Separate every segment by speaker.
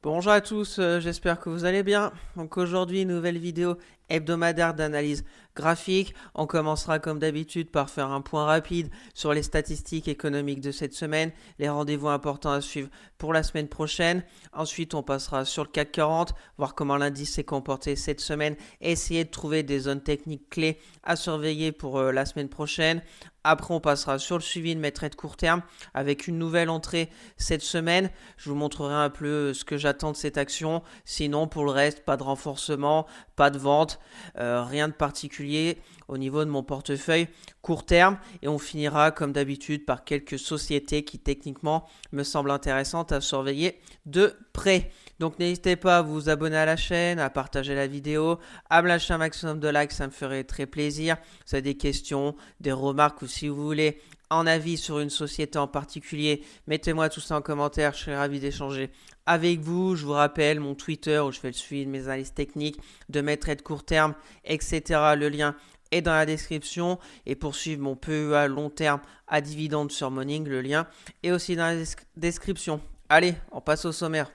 Speaker 1: Bonjour à tous, j'espère que vous allez bien. Donc aujourd'hui, nouvelle vidéo hebdomadaire d'analyse graphique. On commencera comme d'habitude par faire un point rapide sur les statistiques économiques de cette semaine, les rendez-vous importants à suivre pour la semaine prochaine. Ensuite, on passera sur le CAC 40, voir comment l'indice s'est comporté cette semaine et essayer de trouver des zones techniques clés à surveiller pour la semaine prochaine. Après, on passera sur le suivi de mes traits de court terme avec une nouvelle entrée cette semaine. Je vous montrerai un peu ce que j'attends de cette action. Sinon, pour le reste, pas de renforcement, pas de vente, rien de particulier au niveau de mon portefeuille court terme. Et on finira comme d'habitude par quelques sociétés qui techniquement me semblent intéressantes à surveiller de près. Donc n'hésitez pas à vous abonner à la chaîne, à partager la vidéo, à me lâcher un maximum de likes, ça me ferait très plaisir. Si vous avez des questions, des remarques ou si vous voulez un avis sur une société en particulier, mettez-moi tout ça en commentaire, je serai ravi d'échanger avec vous. Je vous rappelle mon Twitter où je fais le suivi de mes analyses techniques, de mes trades court terme, etc. Le lien est dans la description. Et pour suivre mon PEA long terme à dividende sur Morning, le lien est aussi dans la description. Allez, on passe au sommaire.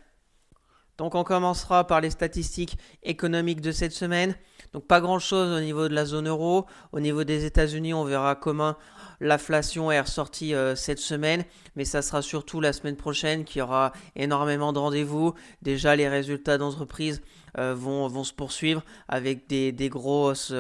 Speaker 1: Donc on commencera par les statistiques économiques de cette semaine. Donc pas grand-chose au niveau de la zone euro. Au niveau des États-Unis, on verra comment l'inflation est ressortie cette semaine. Mais ça sera surtout la semaine prochaine qu'il y aura énormément de rendez-vous. Déjà, les résultats d'entreprise vont se poursuivre avec des grosses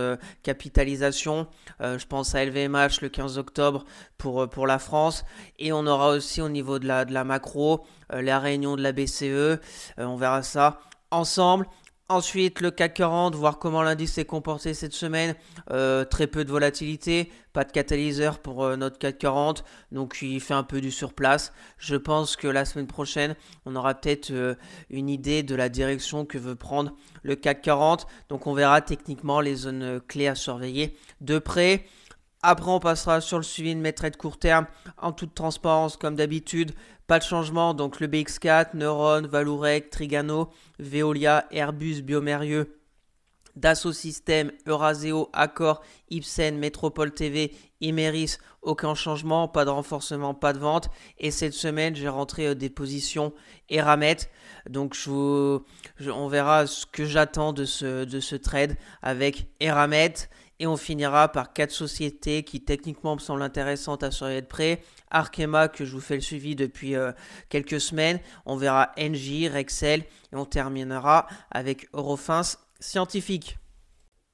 Speaker 1: capitalisations. Je pense à LVMH le 15 octobre pour la France. Et on aura aussi au niveau de la macro la réunion de la BCE. On verra ça ensemble. Ensuite, le CAC 40, voir comment l'indice s'est comporté cette semaine. Très peu de volatilité, pas de catalyseur pour notre CAC 40, donc il fait un peu du surplace. Je pense que la semaine prochaine, on aura peut-être une idée de la direction que veut prendre le CAC 40. Donc on verra techniquement les zones clés à surveiller de près. Après, on passera sur le suivi de mes trades court terme en toute transparence, comme d'habitude. Pas de changement, donc le BX4, Neuron, Vallourec, Trigano, Veolia, Airbus, Biomérieux, Dassault Systèmes, Euraseo, Accor, Ipsen, Métropole TV, Imeris, aucun changement, pas de renforcement, pas de vente. Et cette semaine, j'ai rentré des positions Eramet. Donc on verra ce que j'attends de ce trade avec Eramet. Et on finira par 4 sociétés qui techniquement me semblent intéressantes à surveiller de près. Arkema, que je vous fais le suivi depuis quelques semaines. On verra Engie, Rexel et on terminera avec Eurofins Scientifique.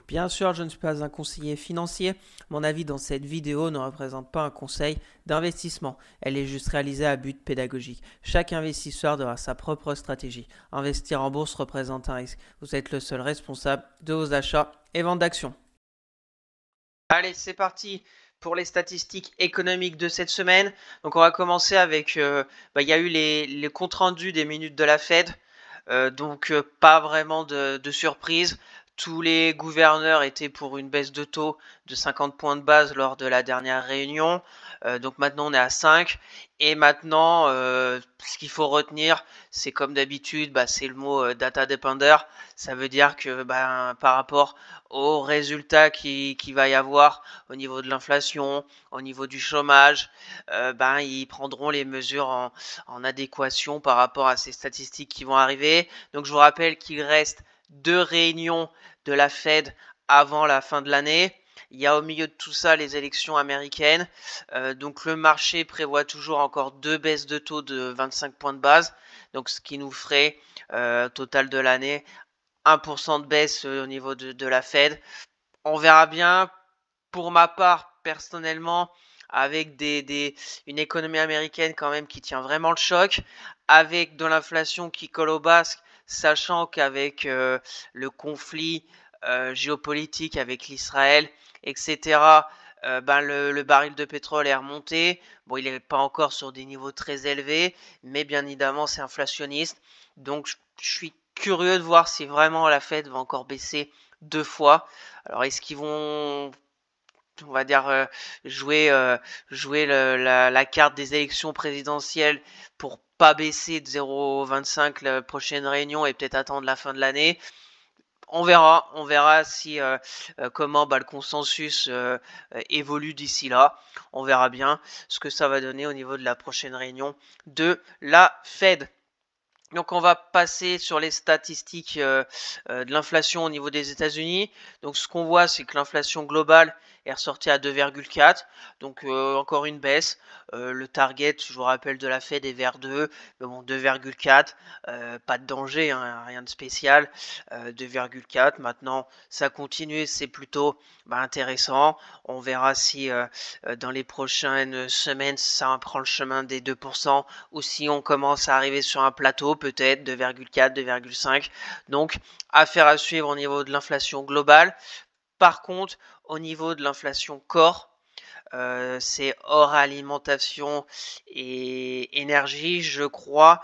Speaker 1: Bien sûr, je ne suis pas un conseiller financier. Mon avis dans cette vidéo ne représente pas un conseil d'investissement. Elle est juste réalisée à but pédagogique. Chaque investisseur doit avoir sa propre stratégie. Investir en bourse représente un risque. Vous êtes le seul responsable de vos achats et ventes d'actions. Allez, c'est parti pour les statistiques économiques de cette semaine. Donc on va commencer avec, il y a eu les comptes rendus des minutes de la Fed. Pas vraiment de surprise. Tous les gouverneurs étaient pour une baisse de taux de 50 points de base lors de la dernière réunion. Donc maintenant on est à 5. Et maintenant, ce qu'il faut retenir, c'est comme d'habitude, c'est le mot data depender. Ça veut dire que par rapport aux résultats qui va y avoir au niveau de l'inflation, au niveau du chômage, ils prendront les mesures en adéquation par rapport à ces statistiques qui vont arriver. Donc je vous rappelle qu'il reste 2 réunions de la Fed avant la fin de l'année. Il y a au milieu de tout ça les élections américaines. Donc le marché prévoit toujours encore 2 baisses de taux de 25 points de base. Donc ce qui nous ferait total de l'année 1% de baisse au niveau de la Fed. On verra bien. Pour ma part, personnellement, avec une économie américaine quand même qui tient vraiment le choc, avec de l'inflation qui colle au basque, sachant qu'avec le conflit géopolitique avec l'Israël, etc., le baril de pétrole est remonté. Bon, il n'est pas encore sur des niveaux très élevés, mais bien évidemment, c'est inflationniste. Donc, je suis curieux de voir si vraiment la Fed va encore baisser 2 fois. Alors, est-ce qu'ils vont, on va dire, jouer la carte des élections présidentielles pour pas baisser de 0,25 la prochaine réunion et peut-être attendre la fin de l'année? On verra si comment le consensus évolue d'ici là. On verra bien ce que ça va donner au niveau de la prochaine réunion de la Fed. Donc on va passer sur les statistiques de l'inflation au niveau des États-Unis. Donc ce qu'on voit, c'est que l'inflation globale est ressortie à 2,4. Donc encore une baisse. Le target, je vous rappelle, de la Fed est vers 2. Mais bon, 2,4. Pas de danger, hein, rien de spécial. 2,4. Maintenant, ça continue, c'est plutôt intéressant. On verra si dans les prochaines semaines, ça prend le chemin des 2%, ou si on commence à arriver sur un plateau, peut-être 2,4, 2,5. Donc, affaire à suivre au niveau de l'inflation globale. Par contre, au niveau de l'inflation corps, c'est hors alimentation et énergie, je crois.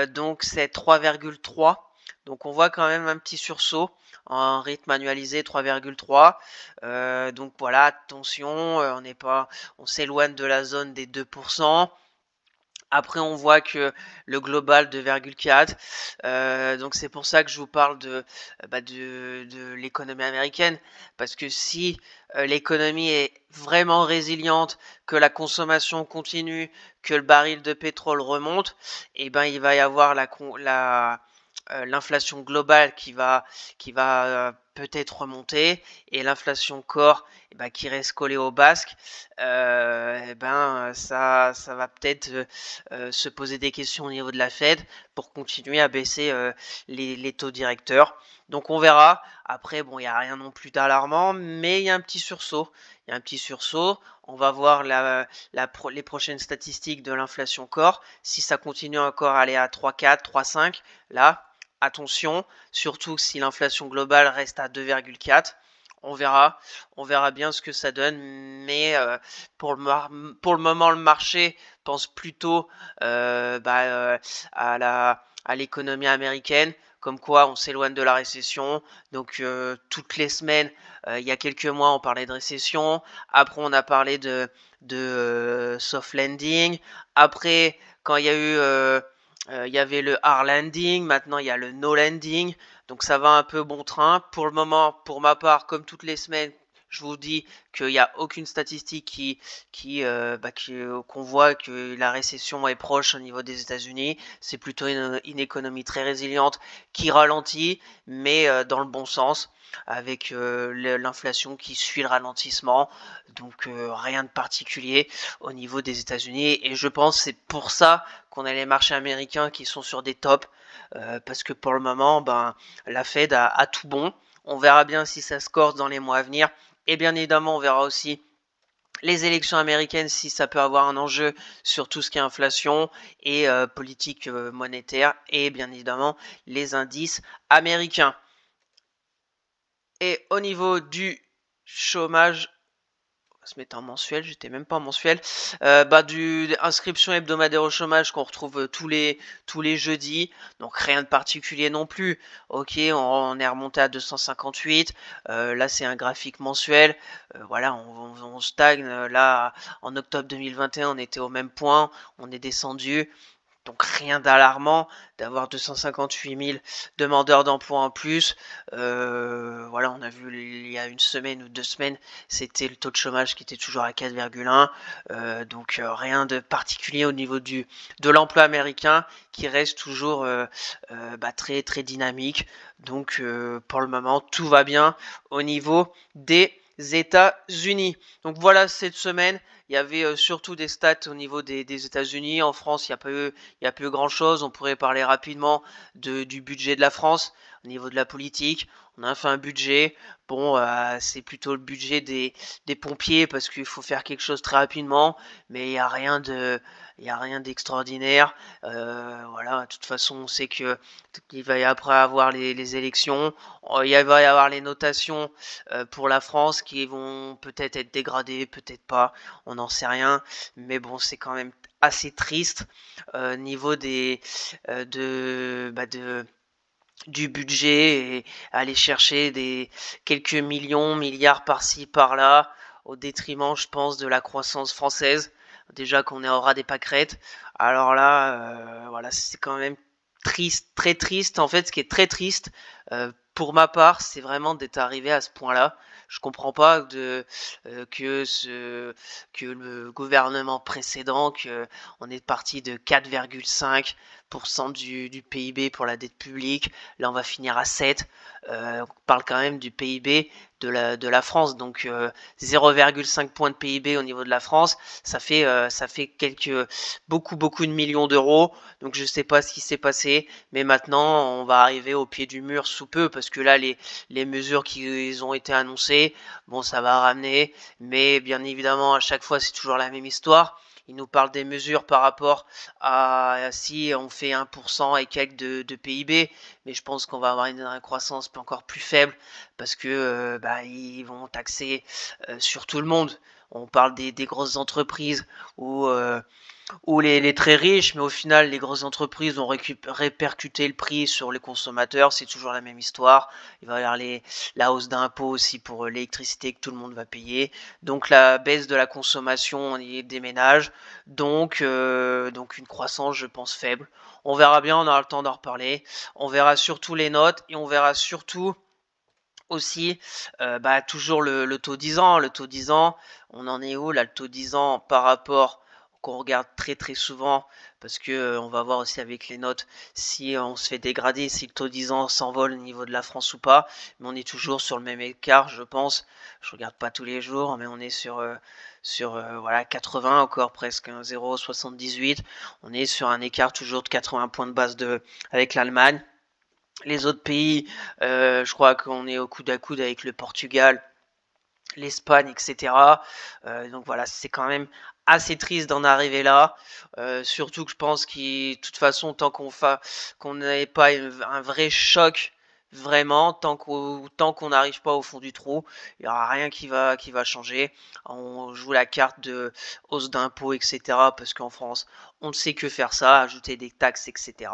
Speaker 1: Donc, c'est 3,3. Donc, on voit quand même un petit sursaut en rythme annualisé 3,3. Donc voilà, attention, on s'éloigne de la zone des 2%. Après, on voit que le global 2,4. Donc c'est pour ça que je vous parle de l'économie américaine. Parce que si l'économie est vraiment résiliente, que la consommation continue, que le baril de pétrole remonte, et ben il va y avoir l'inflation globale qui va peut-être remonter, et l'inflation corps qui reste collée au basque. Ça va peut-être se poser des questions au niveau de la Fed pour continuer à baisser les taux directeurs. Donc on verra. Après, bon, il n'y a rien non plus d'alarmant, mais il y a un petit sursaut. Il y a un petit sursaut. On va voir les prochaines statistiques de l'inflation corps. Si ça continue encore à aller à 3,4, 3,5, là, attention, surtout si l'inflation globale reste à 2,4. On verra bien ce que ça donne, mais pour le moment, le marché pense plutôt à l'économie américaine, comme quoi on s'éloigne de la récession. Donc toutes les semaines, il y a quelques mois, on parlait de récession. Après, on a parlé de soft landing. Après, quand il y avait le hard landing, maintenant il y a le no landing. Donc ça va un peu bon train. Pour le moment, pour ma part, comme toutes les semaines, je vous dis qu'il n'y a aucune statistique qu'on voit que la récession est proche au niveau des États-Unis. C'est plutôt une économie très résiliente qui ralentit, mais dans le bon sens, avec l'inflation qui suit le ralentissement. Donc rien de particulier au niveau des États-Unis. Et je pense que c'est pour ça qu'on a les marchés américains qui sont sur des tops. Parce que pour le moment, la Fed a tout bon. On verra bien si ça se corse dans les mois à venir. Et bien évidemment, on verra aussi les élections américaines, si ça peut avoir un enjeu sur tout ce qui est inflation et politique monétaire. Et bien évidemment, les indices américains. Et au niveau du chômage, se mettre en mensuel, j'étais même pas en mensuel, inscription hebdomadaire au chômage qu'on retrouve tous les jeudis, donc rien de particulier non plus. Ok, on est remonté à 258, là c'est un graphique mensuel, voilà, on stagne, là en octobre 2021 on était au même point, on est descendu. Donc rien d'alarmant d'avoir 258 000 demandeurs d'emploi en plus. Voilà, on a vu il y a une semaine ou 2 semaines, c'était le taux de chômage qui était toujours à 4,1. Donc rien de particulier au niveau de l'emploi américain qui reste toujours très très dynamique. Donc pour le moment, tout va bien au niveau des États-Unis. Donc voilà cette semaine. Il y avait surtout des stats au niveau des États-Unis. En France, il n'y a pas eu grand-chose. On pourrait parler rapidement du budget de la France au niveau de la politique. On a fait un budget. Bon, c'est plutôt le budget des pompiers parce qu'il faut faire quelque chose très rapidement. Mais il n'y a rien d'extraordinaire. Voilà, de toute façon, on sait qu'il va y après avoir les élections. Il va y avoir les notations pour la France qui vont peut-être être dégradées, peut-être pas. On n'en sait rien. Mais bon, c'est quand même assez triste niveau du budget, et aller chercher quelques millions, milliards par-ci, par-là, au détriment, je pense, de la croissance française. Déjà qu'on est au ras des pâquerettes. Alors là, voilà, c'est quand même triste, très triste. En fait, ce qui est très triste, pour ma part, c'est vraiment d'être arrivé à ce point-là. Je comprends pas que le gouvernement précédent, que on est parti de 4,5% du PIB pour la dette publique. Là, on va finir à 7. On parle quand même du PIB de la France. Donc 0,5 points de PIB au niveau de la France, ça fait beaucoup de millions d'euros. Donc je sais pas ce qui s'est passé, mais maintenant on va arriver au pied du mur sous peu, parce que là les mesures qui ont été annoncées, bon, ça va ramener, mais bien évidemment à chaque fois c'est toujours la même histoire. Il nous parle des mesures par rapport à si on fait 1% et quelques de PIB, mais je pense qu'on va avoir une croissance encore plus faible, parce que ils vont taxer sur tout le monde. On parle des grosses entreprises ou les très riches, mais au final, les grosses entreprises ont répercuté le prix sur les consommateurs. C'est toujours la même histoire. Il va y avoir la hausse d'impôts aussi pour l'électricité que tout le monde va payer. Donc la baisse de la consommation des ménages. Donc une croissance, je pense, faible. On verra bien, on aura le temps d'en reparler. On verra surtout les notes et on verra surtout aussi toujours le taux 10 ans. Le taux 10 ans, on en est où là, le taux 10 ans par rapport qu'on regarde très souvent, parce que on va voir aussi avec les notes si on se fait dégrader, si le taux 10 ans s'envole au niveau de la France ou pas, mais on est toujours sur le même écart, je pense. Je regarde pas tous les jours, mais on est sur 80, encore presque 0,78. On est sur un écart toujours de 80 points de base avec l'Allemagne. Les autres pays, je crois qu'on est au coude à coude avec le Portugal, l'Espagne, etc. Donc voilà, c'est quand même assez triste d'en arriver là. Surtout que je pense que, de toute façon, tant qu'on n'ait pas un vrai choc, vraiment, tant qu'on n'arrive pas au fond du trou, il n'y aura rien qui va changer. On joue la carte de hausse d'impôts, etc. Parce qu'en France, on ne sait que faire ça, ajouter des taxes, etc.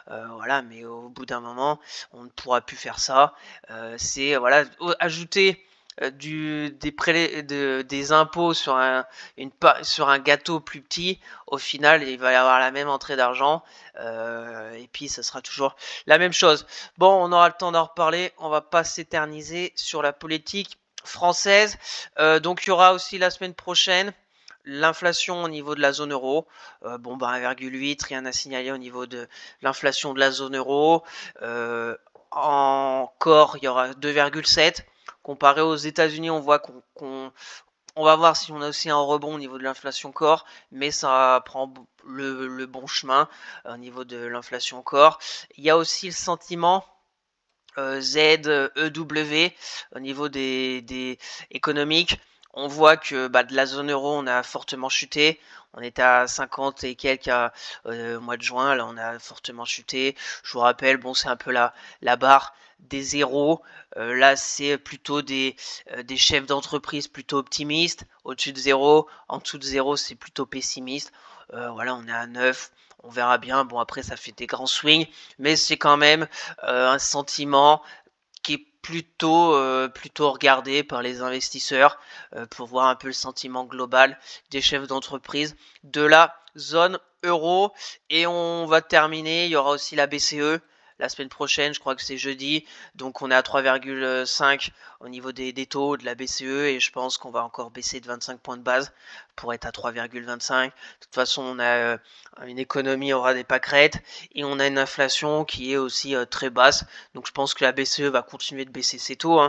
Speaker 1: Voilà, mais au bout d'un moment, on ne pourra plus faire ça. C'est voilà, ajouter des impôts sur un gâteau plus petit. Au final, il va y avoir la même entrée d'argent, et puis ça sera toujours la même chose. Bon, on aura le temps d'en reparler, on va pas s'éterniser sur la politique française. Donc il y aura aussi la semaine prochaine l'inflation au niveau de la zone euro. 1,8, rien à signaler au niveau de l'inflation de la zone euro. Encore, il y aura 2,7. Comparé aux États-Unis, on voit on va voir si on a aussi un rebond au niveau de l'inflation corps, mais ça prend le bon chemin au niveau de l'inflation corps. Il y a aussi le sentiment ZEW au niveau des économiques. On voit que de la zone euro, on a fortement chuté. On est à 50 et quelques au mois de juin. Là, on a fortement chuté. Je vous rappelle, bon, c'est un peu la barre des zéros. Là, c'est plutôt des chefs d'entreprise plutôt optimistes. Au-dessus de zéro, en dessous de zéro, c'est plutôt pessimiste. Voilà, on est à 9. On verra bien. Bon, après, ça fait des grands swings, mais c'est quand même un sentiment qui est plutôt regardé par les investisseurs, pour voir un peu le sentiment global des chefs d'entreprise de la zone euro. Et on va terminer, il y aura aussi la BCE la semaine prochaine, je crois que c'est jeudi, donc on est à 3,5 au niveau des taux de la BCE, et je pense qu'on va encore baisser de 25 points de base pour être à 3,25. De toute façon, on a une économie aura des pâquerettes, et on a une inflation qui est aussi très basse, donc je pense que la BCE va continuer de baisser ses taux.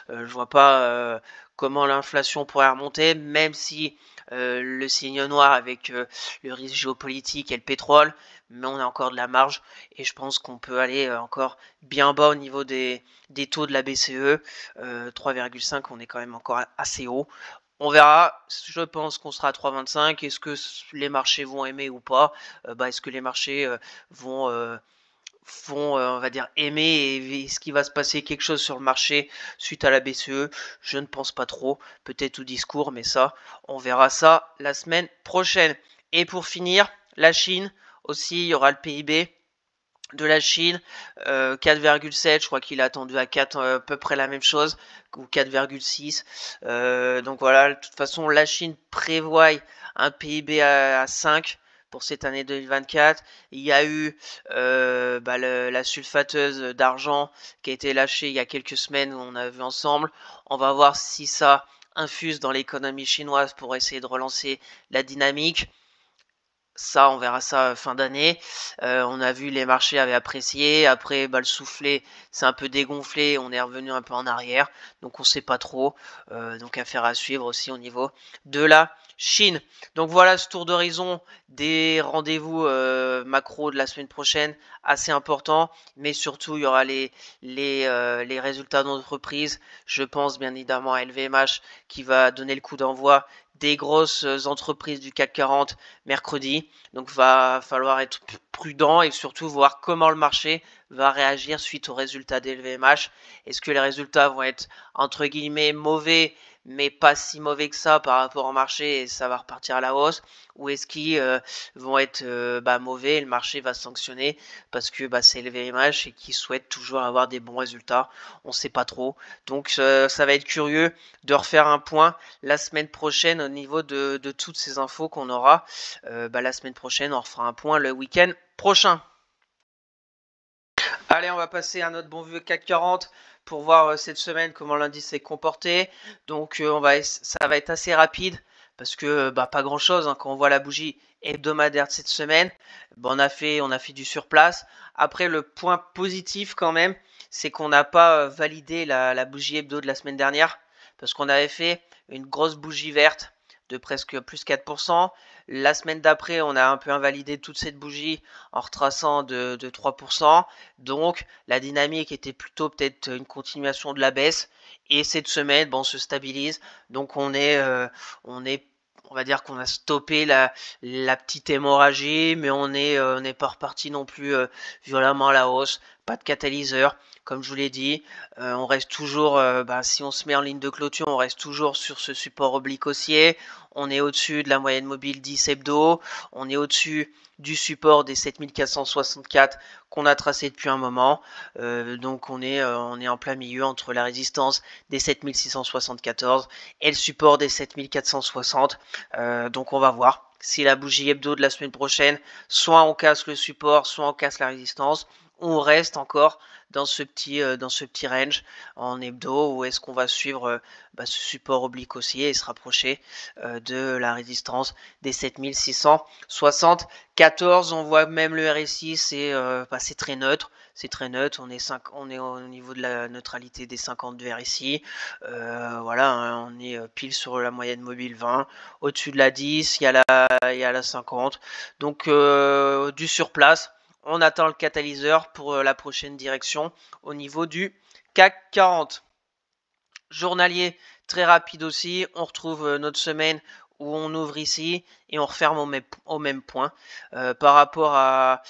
Speaker 1: Je vois pas comment l'inflation pourrait remonter, même si le signe noir avec le risque géopolitique et le pétrole, mais on a encore de la marge, et je pense qu'on peut aller encore bien bas au niveau des taux de la BCE. 3,5, on est quand même encore assez haut. On verra, je pense qu'on sera à 3,25. Est-ce que les marchés vont aimer ou pas? Est-ce que les marchés vont on va dire, aimer, et est-ce qu'il va se passer quelque chose sur le marché suite à la BCE? Je ne pense pas trop, peut-être au discours, mais ça, on verra ça la semaine prochaine. Et pour finir, la Chine, aussi, il y aura le PIB de la Chine, 4,7, je crois qu'il est attendu à 4, à peu près la même chose, ou 4,6. Donc voilà, de toute façon, la Chine prévoit un PIB à 5, pour cette année 2024. Il y a eu la sulfateuse d'argent qui a été lâchée il y a quelques semaines, on a vu ensemble. On va voir si ça infuse dans l'économie chinoise pour essayer de relancer la dynamique. Ça, on verra ça fin d'année. On a vu les marchés avaient apprécié. Après, le soufflet, c'est un peu dégonflé. On est revenu un peu en arrière. Donc, on sait pas trop. Donc, affaire à suivre aussi au niveau de la Chine. Donc, voilà ce tour d'horizon des rendez-vous macro de la semaine prochaine. Assez important. Mais surtout, il y aura les résultats d'entreprise. Je pense bien évidemment à LVMH qui va donner le coup d'envoi des grosses entreprises du CAC 40 mercredi. Donc va falloir être prudent et surtout voir comment le marché va réagir suite aux résultats des LVMH. Est-ce que les résultats vont être entre guillemets mauvais mais pas si mauvais que ça par rapport au marché et ça va repartir à la hausse, ou est-ce qu'ils vont être mauvais et le marché va sanctionner parce que c'est LVMH et qu'ils souhaitent toujours avoir des bons résultats. On ne sait pas trop. Donc ça va être curieux de refaire un point la semaine prochaine au niveau de toutes ces infos qu'on aura. La semaine prochaine, on refera un point le week-end prochain. Allez, on va passer à notre bon vieux CAC 40 pour voir cette semaine comment l'indice s'est comporté. Donc ça va être assez rapide parce que pas grand chose quand on voit la bougie hebdomadaire de cette semaine. On a fait du surplace. Après, le point positif quand même, c'est qu'on n'a pas validé la bougie hebdo de la semaine dernière parce qu'on avait fait une grosse bougie verte de presque plus 4%. La semaine d'après, on a un peu invalidé toute cette bougie en retraçant de 3%. Donc, la dynamique était plutôt peut-être une continuation de la baisse. Et cette semaine, on se stabilise. Donc, on va dire qu'on a stoppé la petite hémorragie, mais on n'est pas reparti non plus violemment à la hausse. Pas de catalyseur, comme je vous l'ai dit. On reste toujours, si on se met en ligne de clôture, on reste toujours sur ce support oblique haussier. On est au-dessus de la moyenne mobile 10 hebdo. On est au-dessus du support des 7464 qu'on a tracé depuis un moment. Donc on est en plein milieu entre la résistance des 7674 et le support des 7460. Donc on va voir si la bougie hebdo de la semaine prochaine, soit on casse le support, soit on casse la résistance. On reste encore dans ce petit range en hebdo, ou est-ce qu'on va suivre ce support oblique haussier et se rapprocher de la résistance des 7674. On voit même le RSI, c'est très neutre. C'est très neutre, on est au niveau de la neutralité des 52 RSI. On est pile sur la moyenne mobile 20. Au-dessus de la 10, il y a la 50. Donc du surplace. On attend le catalyseur pour la prochaine direction au niveau du CAC 40. Journalier très rapide aussi. On retrouve notre semaine où on ouvre ici et on referme au même point. Par rapport à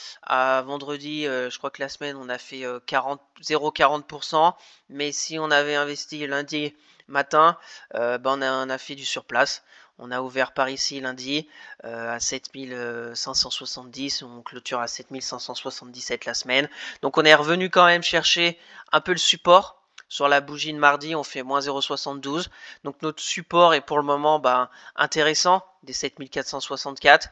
Speaker 1: vendredi, je crois que la semaine on a fait 0,40%. Mais si on avait investi lundi matin, on a fait du surplace. On a ouvert par ici lundi à 7570, on clôture à 7577 la semaine. Donc on est revenu quand même chercher un peu le support. Sur la bougie de mardi, on fait moins 0,72. Donc notre support est pour le moment intéressant, des 7464.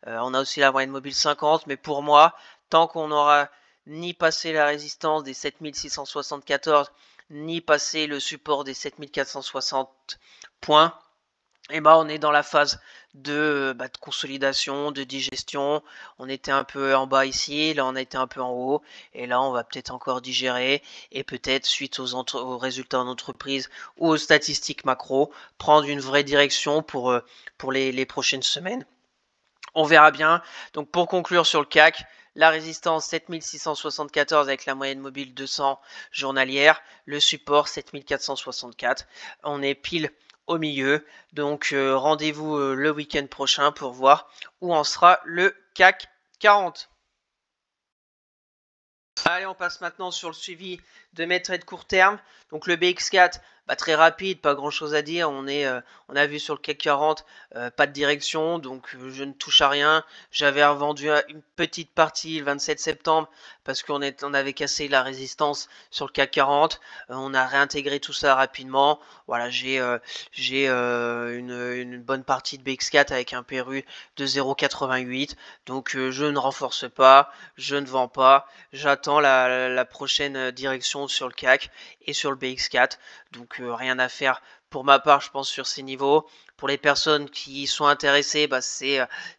Speaker 1: On a aussi la moyenne mobile 50, mais pour moi, tant qu'on n'aura ni passé la résistance des 7674, ni passé le support des 7460 points, on est dans la phase de consolidation, de digestion. On était un peu en bas ici, là on a été un peu en haut, et là on va peut-être encore digérer, et peut-être suite aux résultats en entreprise ou aux statistiques macro, prendre une vraie direction pour les prochaines semaines. On verra bien. Donc pour conclure sur le CAC, la résistance 7674 avec la moyenne mobile 200 journalière, le support 7464. On est pile au milieu. Donc rendez-vous le week-end prochain pour voir où en sera le CAC 40. Allez, on passe maintenant sur le suivi de mes trades court terme. Donc le BX4 très rapide, pas grand chose à dire. On a vu sur le CAC 40, pas de direction, donc je ne touche à rien. J'avais revendu une petite partie le 27 septembre parce on avait cassé la résistance sur le CAC 40. On a réintégré tout ça rapidement. Voilà, j'ai une bonne partie de BX4 avec un PRU de 0,88. Donc je ne renforce pas, je ne vends pas. J'attends la prochaine direction sur le CAC et sur le BX4. Donc rien à faire pour ma part, je pense, sur ces niveaux. Pour les personnes qui sont intéressées,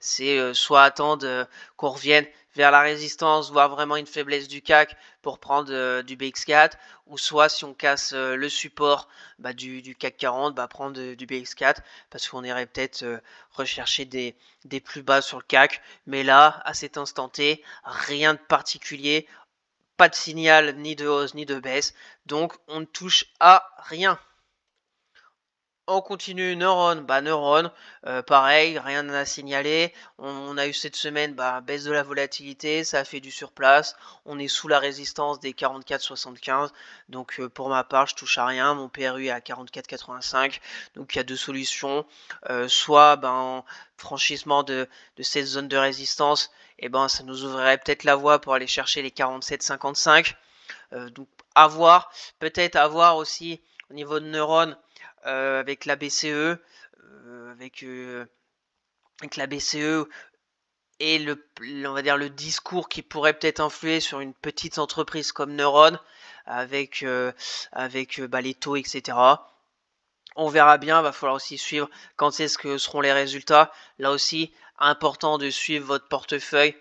Speaker 1: c'est soit attendre qu'on revienne vers la résistance, voir vraiment une faiblesse du CAC pour prendre du BX4, ou soit si on casse le support du CAC 40, prendre du BX4, parce qu'on irait peut-être rechercher des plus bas sur le CAC. Mais là, à cet instant T, rien de particulier, pas de signal ni de hausse ni de baisse, donc on ne touche à rien. On continue, Neuron, Neuron, pareil, rien à signaler. On a eu cette semaine baisse de la volatilité, ça a fait du surplace. On est sous la résistance des 44,75. Donc pour ma part, je touche à rien. Mon PRU est à 44,85. Donc il y a deux solutions. Soit franchissement de cette zone de résistance, et ça nous ouvrirait peut-être la voie pour aller chercher les 47,55. Donc à voir, peut-être à voir aussi au niveau de Neuron. Avec la BCE, avec la BCE et on va dire le discours qui pourrait peut-être influer sur une petite entreprise comme Neuron, avec les taux, etc. On verra bien, va falloir aussi suivre quand est-ce que seront les résultats. Là aussi, important de suivre votre portefeuille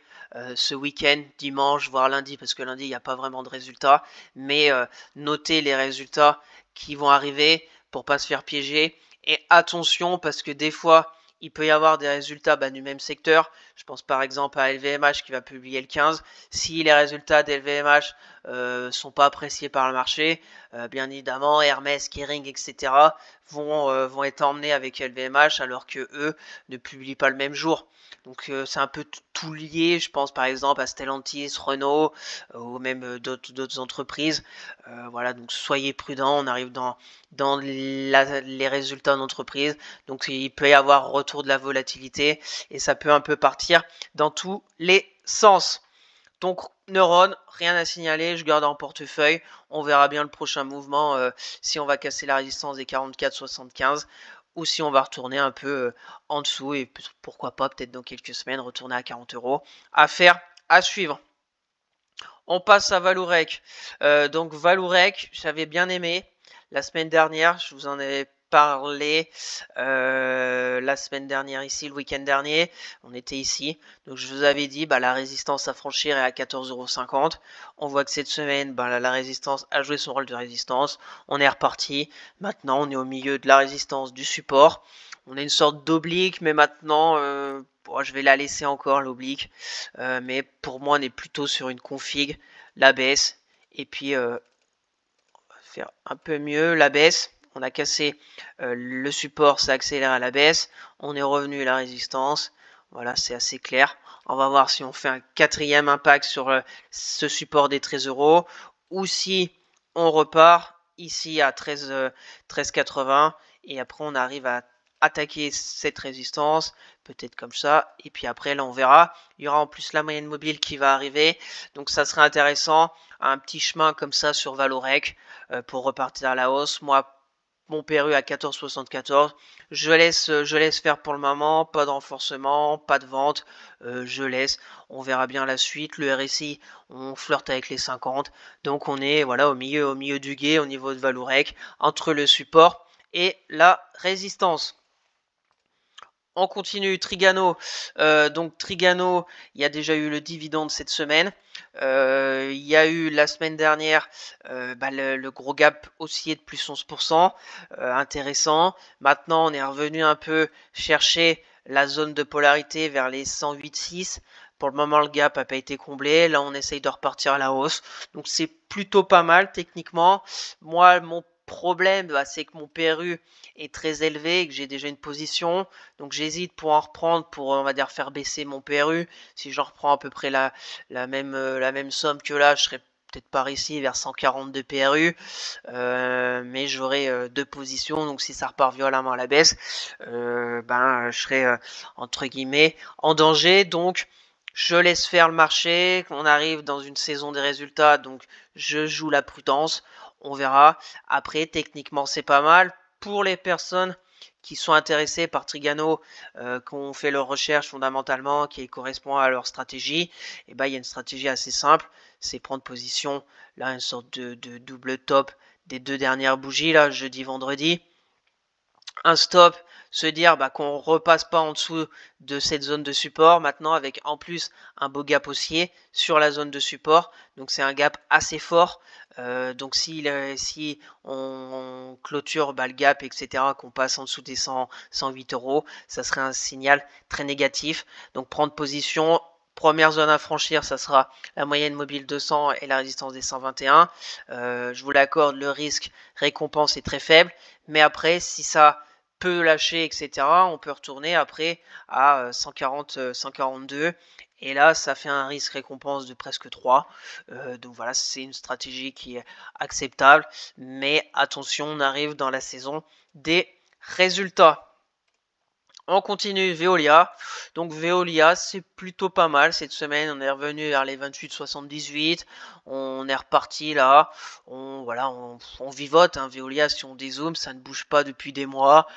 Speaker 1: ce week-end, dimanche, voire lundi, parce que lundi, il n'y a pas vraiment de résultats. Mais notez les résultats qui vont arriver pour pas se faire piéger. Et attention, parce que des fois, il peut y avoir des résultats du même secteur. Je pense par exemple à LVMH qui va publier le 15. Si les résultats d'LVMH sont pas appréciés par le marché, bien évidemment, Hermès, Kering, etc. vont être emmenés avec LVMH alors que eux ne publient pas le même jour. Donc c'est un peu tout lié, je pense par exemple à Stellantis, Renault ou même d'autres entreprises. Voilà, donc soyez prudents, on arrive dans les résultats d'entreprise. Donc il peut y avoir retour de la volatilité et ça peut un peu partir dans tous les sens. Donc Neuron, rien à signaler, je garde en portefeuille. On verra bien le prochain mouvement si on va casser la résistance des 44,75 ou si on va retourner un peu en dessous et pourquoi pas peut-être dans quelques semaines retourner à 40 €. Affaire à suivre. On passe à Valourec. Donc Valourec, j'avais bien aimé. La semaine dernière, je vous en avais parlé la semaine dernière ici, le week-end dernier. On était ici. Donc je vous avais dit, la résistance à franchir est à 14,50 €. On voit que cette semaine, la résistance a joué son rôle de résistance. On est reparti. Maintenant, on est au milieu de la résistance du support. On a une sorte d'oblique, mais maintenant, je vais la laisser encore, l'oblique. Mais pour moi, on est plutôt sur une config, la baisse. Et puis, on va faire un peu mieux, la baisse. On a cassé le support, ça accélère à la baisse. On est revenu à la résistance. Voilà, c'est assez clair. On va voir si on fait un quatrième impact sur ce support des 13 € ou si on repart ici à 13,80 et après on arrive à attaquer cette résistance, peut-être comme ça, et puis après là on verra, il y aura en plus la moyenne mobile qui va arriver, donc ça serait intéressant, un petit chemin comme ça sur Valorec pour repartir à la hausse. Moi, mon PRU à 14,74, je laisse faire pour le moment, pas de renforcement, pas de vente, je laisse, on verra bien la suite. Le RSI, on flirte avec les 50, donc on est voilà au milieu du gué au niveau de Valorec, entre le support et la résistance. On continue, Trigano. Donc Trigano, il y a déjà eu le dividende cette semaine. Il y a eu la semaine dernière le gros gap haussier de plus 11%. Intéressant. Maintenant, on est revenu un peu chercher la zone de polarité vers les 108,6. Pour le moment, le gap n'a pas été comblé. Là, on essaye de repartir à la hausse. Donc, c'est plutôt pas mal techniquement. Moi, mon problème, c'est que mon PRU est très élevé et que j'ai déjà une position. Donc j'hésite pour en reprendre, pour on va dire faire baisser mon PRU. Si j'en reprends à peu près la même somme que là, je serais peut-être par ici vers 140 de PRU, mais j'aurai 2 positions, donc si ça repart violemment à la baisse, je serai entre guillemets en danger. Donc je laisse faire le marché. On arrive dans une saison des résultats, donc je joue la prudence. On verra. Après, techniquement, c'est pas mal pour les personnes qui sont intéressés par Trigano, qui ont fait leurs recherches fondamentalement, qui correspond à leur stratégie. Et il y a une stratégie assez simple, c'est prendre position, là, une sorte de double top des 2 dernières bougies, là, jeudi, vendredi. Un stop, se dire qu'on repasse pas en dessous de cette zone de support maintenant, avec en plus un beau gap haussier sur la zone de support, donc c'est un gap assez fort. Donc si on clôture le gap, etc., qu'on passe en dessous des 108 euros, ça serait un signal très négatif. Donc prendre position. Première zone à franchir, ça sera la moyenne mobile 200 et la résistance des 121. Je vous l'accorde, le risque récompense est très faible. Mais après, si ça peut lâcher, etc., on peut retourner après à 140, 142. Et là, ça fait un risque récompense de presque 3. Donc voilà, c'est une stratégie qui est acceptable. Mais attention, on arrive dans la saison des résultats. On continue Veolia. Donc Veolia, c'est plutôt pas mal cette semaine. On est revenu vers les 28,78. On est reparti là. On vivote. Veolia, si on dézoome, ça ne bouge pas depuis des mois.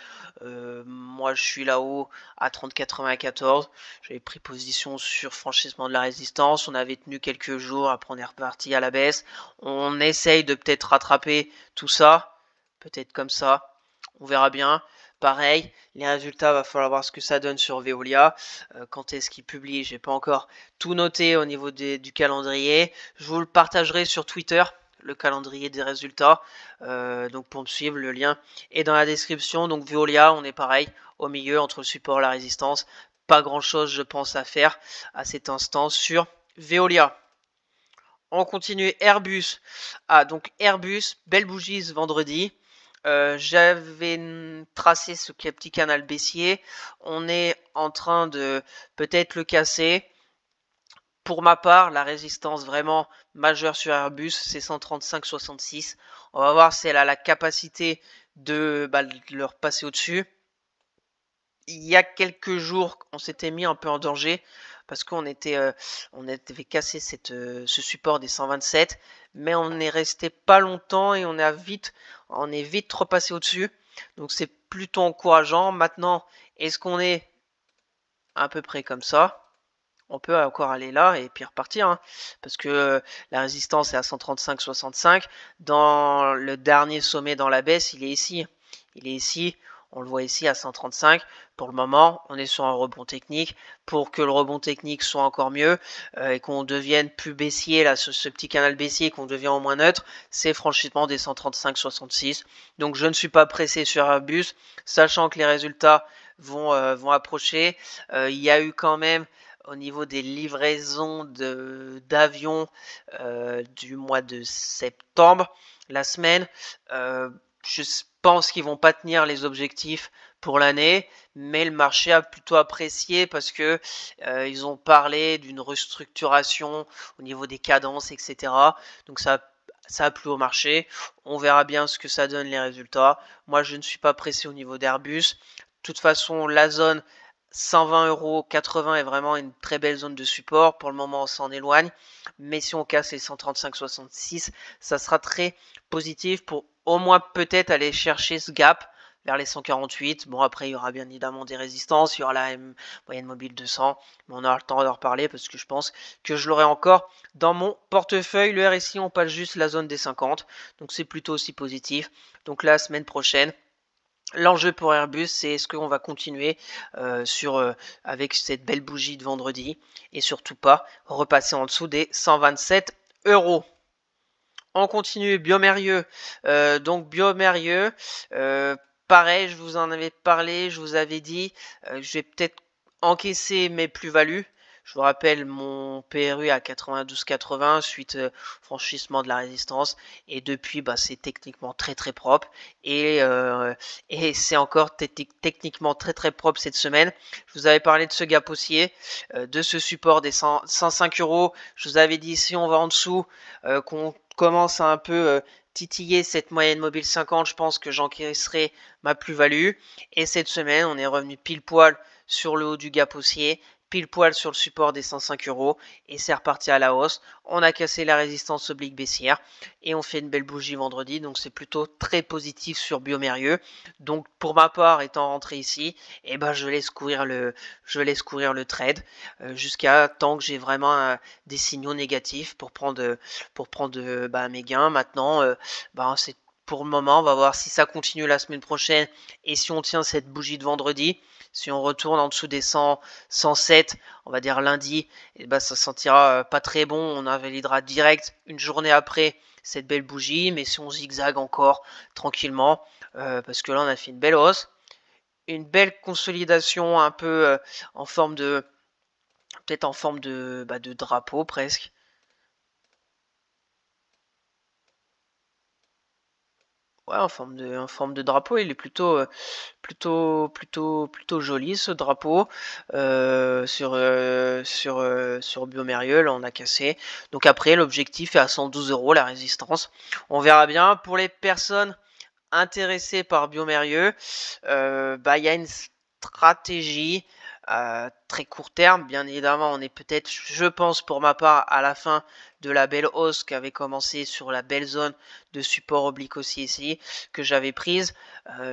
Speaker 1: Moi, je suis là-haut à 30,94. J'avais pris position sur franchissement de la résistance. On avait tenu quelques jours. Après, on est reparti à la baisse. On essaye de peut-être rattraper tout ça. Peut-être comme ça. On verra bien. Pareil, les résultats, va falloir voir ce que ça donne sur Veolia. Quand est-ce qu'ils publient? J'ai pas encore tout noté au niveau du calendrier. Je vous le partagerai sur Twitter, le calendrier des résultats. Donc pour me suivre, le lien est dans la description. Donc Veolia, on est pareil, au milieu entre le support et la résistance. Pas grand-chose, je pense, à faire à cet instant sur Veolia. On continue Airbus. Donc Airbus, belle bougie ce vendredi. J'avais tracé ce petit canal baissier. On est en train de peut-être le casser. Pour ma part, la résistance vraiment majeure sur Airbus, c'est 135,66. On va voir si elle a la capacité de leur passer au-dessus. Il y a quelques jours, on s'était mis un peu en danger parce qu'on avait cassé ce support des 127, mais on est resté pas longtemps et on est vite repassé au-dessus. Donc c'est plutôt encourageant. Maintenant, est-ce qu'on est à peu près comme ça? On peut encore aller là et puis repartir, parce que la résistance est à 135,65. Dans le dernier sommet dans la baisse, il est ici. Il est ici. On le voit ici à 135. Pour le moment, on est sur un rebond technique. Pour que le rebond technique soit encore mieux et qu'on devienne plus baissier, là, ce petit canal baissier, qu'on devient au moins neutre, c'est franchissement des 135,66. Donc je ne suis pas pressé sur Airbus, sachant que les résultats vont approcher. Il y a eu quand même au niveau des livraisons d'avions du mois de septembre, la semaine. Je pense qu'ils vont pas tenir les objectifs pour l'année, mais le marché a plutôt apprécié parce que ils ont parlé d'une restructuration au niveau des cadences, etc. Donc ça a plu au marché. On verra bien ce que ça donne les résultats. Moi, je ne suis pas pressé au niveau d'Airbus. De toute façon, la zone 120 euros, 80 est vraiment une très belle zone de support. Pour le moment, on s'en éloigne. Mais si on casse les 135,66, ça sera très positif pour au moins peut-être aller chercher ce gap vers les 148. Bon, après, il y aura bien évidemment des résistances. Il y aura la moyenne mobile 200. Mais on aura le temps d'en reparler parce que je pense que je l'aurai encore dans mon portefeuille. Le RSI, on passe juste la zone des 50. Donc, c'est plutôt aussi positif. Donc, la semaine prochaine, l'enjeu pour Airbus, c'est est-ce qu'on va continuer avec cette belle bougie de vendredi et surtout pas repasser en dessous des 127 euros. On continue Biomérieux. Donc Biomérieux, pareil, je vous en avais parlé, je vous avais dit, je vais peut-être encaisser mes plus-values. Je vous rappelle mon PRU à 92,80 suite franchissement de la résistance. Et depuis, bah, c'est techniquement très propre. Et c'est encore techniquement très propre cette semaine. Je vous avais parlé de ce gap haussier, de ce support des 105 euros. Je vous avais dit si on va en dessous, qu'on commence à un peu titiller cette moyenne mobile 50, je pense que j'encaisserai ma plus-value. Et cette semaine, on est revenu pile poil sur le haut du gap haussier, pile poil sur le support des 105 euros, et c'est reparti à la hausse. On a cassé la résistance oblique baissière et on fait une belle bougie vendredi, donc c'est plutôt très positif sur bioMérieux. Donc pour ma part, étant rentré ici, et ben je laisse courir le trade jusqu'à tant que j'ai vraiment des signaux négatifs pour prendre mes gains. Maintenant, c'est pour le moment, on va voir si ça continue la semaine prochaine et si on tient cette bougie de vendredi. Si on retourne en dessous des 107, on va dire lundi, et ben ça sentira pas très bon. On invalidera direct une journée après cette belle bougie. Mais si on zigzague encore tranquillement, parce que là on a fait une belle hausse, une belle consolidation un peu en forme de, peut-être en forme de drapeau presque. Ouais, en forme de drapeau, il est plutôt joli ce drapeau. Sur bioMérieux, là on a cassé. Donc après, l'objectif est à 112 euros la résistance. On verra bien. Pour les personnes intéressées par bioMérieux, il y a une stratégie très court terme. Bien évidemment, on est peut-être, je pense pour ma part, à la fin de la belle hausse qui avait commencé sur la belle zone de support oblique aussi ici, que j'avais prise.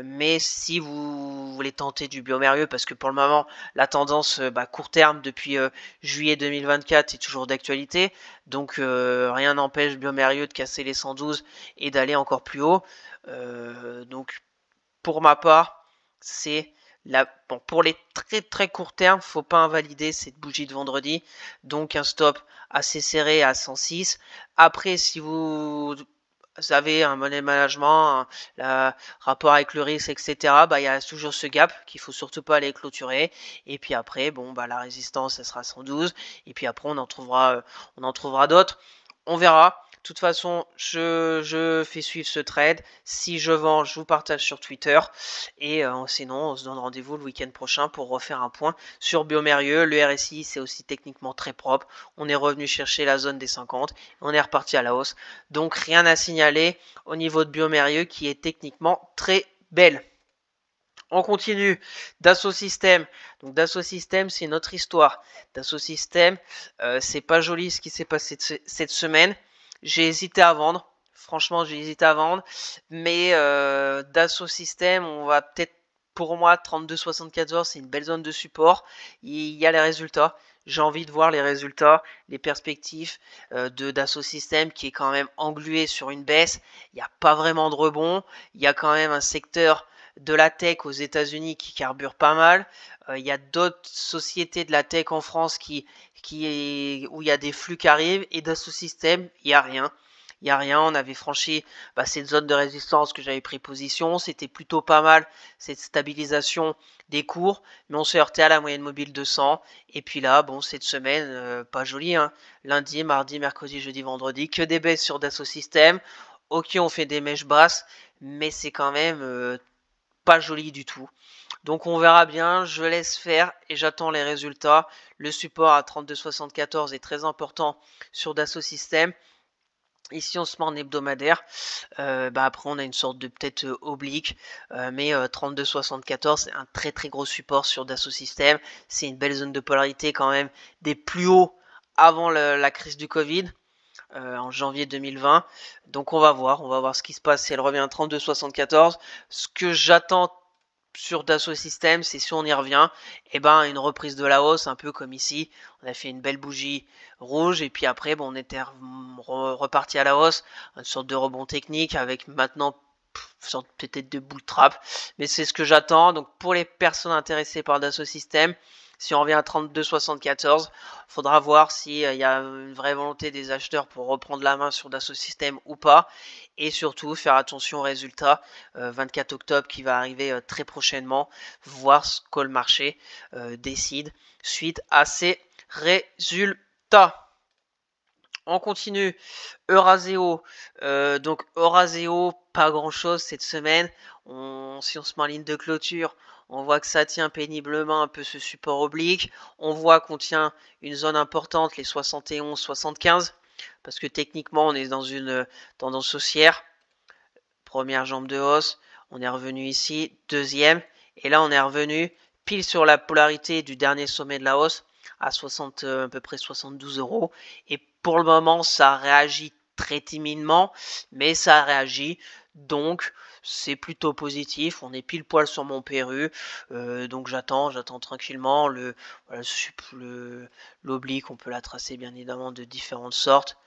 Speaker 1: Mais si vous voulez tenter du bioMérieux, parce que pour le moment, la tendance court terme depuis juillet 2024 est toujours d'actualité. Donc rien n'empêche bioMérieux de casser les 112 et d'aller encore plus haut. Donc pour ma part, c'est pour les très court terme, faut pas invalider cette bougie de vendredi. Donc un stop assez serré à 106. Après, si vous avez un money management, un rapport avec le risque, etc., il y a toujours ce gap qu'il faut surtout pas aller clôturer. Et puis après, la résistance, ça sera 112. Et puis après, on en trouvera d'autres. On verra. De toute façon, je fais suivre ce trade. Si je vends, je vous partage sur Twitter. Et sinon, on se donne rendez-vous le week-end prochain pour refaire un point sur bioMérieux. Le RSI, c'est aussi techniquement très propre. On est revenu chercher la zone des 50. On est reparti à la hausse. Donc, rien à signaler au niveau de bioMérieux qui est techniquement très belle. On continue. Dassault Systèmes. Donc Dassault Systèmes, c'est notre histoire. Dassault Systèmes, c'est pas joli ce qui s'est passé cette semaine. J'ai hésité à vendre. Franchement, j'ai hésité à vendre. Mais Dassault Systèmes, on va peut-être, pour moi, 32,74, c'est une belle zone de support. Il y a les résultats. J'ai envie de voir les résultats, les perspectives de Dassault Systèmes qui est quand même englué sur une baisse. Il n'y a pas vraiment de rebond. Il y a quand même un secteur de la tech aux États-Unis qui carbure pas mal. Il y a d'autres sociétés de la tech en France où il y a des flux qui arrivent, et Dassault Systèmes, il n'y a rien. Il n'y a rien, on avait franchi cette zone de résistance que j'avais pris position, c'était plutôt pas mal cette stabilisation des cours, mais on s'est heurté à la moyenne mobile 200, et puis là, cette semaine, pas jolie, hein. Lundi, mardi, mercredi, jeudi, vendredi, que des baisses sur Dassault Systèmes. Ok, on fait des mèches basses, mais c'est quand même pas joli du tout. Donc on verra bien, je laisse faire et j'attends les résultats. Le support à 32,74 est très important sur Dassault Systèmes. Ici on se met en hebdomadaire, après on a une sorte de peut-être oblique, mais 32,74 c'est un très gros support sur Dassault Systèmes. C'est une belle zone de polarité quand même, des plus hauts avant la crise du Covid. En janvier 2020. Donc on va voir ce qui se passe si elle revient à 32,74. Ce que j'attends sur Dassault Systèmes, c'est si on y revient, une reprise de la hausse, un peu comme ici. On a fait une belle bougie rouge et puis après, on était reparti à la hausse, une sorte de rebond technique avec maintenant une sorte peut-être de bull trap. Mais c'est ce que j'attends. Donc pour les personnes intéressées par Dassault Systèmes, si on revient à 32,74, il faudra voir s'il y a une vraie volonté des acheteurs pour reprendre la main sur Dassault Systèmes ou pas. Et surtout, faire attention aux résultats. 24 octobre qui va arriver très prochainement. Voir ce que le marché décide suite à ces résultats. On continue. Euraseo. Donc Euraseo, pas grand chose cette semaine. Si on se met en ligne de clôture, on voit que ça tient péniblement un peu ce support oblique. On voit qu'on tient une zone importante, les 71-75, parce que techniquement on est dans une tendance haussière. Première jambe de hausse, on est revenu ici, deuxième, et là on est revenu pile sur la polarité du dernier sommet de la hausse à 60, à peu près 72 €. Et pour le moment, ça réagit très timidement, mais ça réagit, donc c'est positif. On est pile poil sur mon PRU, donc j'attends tranquillement l'oblique. On peut la tracer bien évidemment de différentes sortes.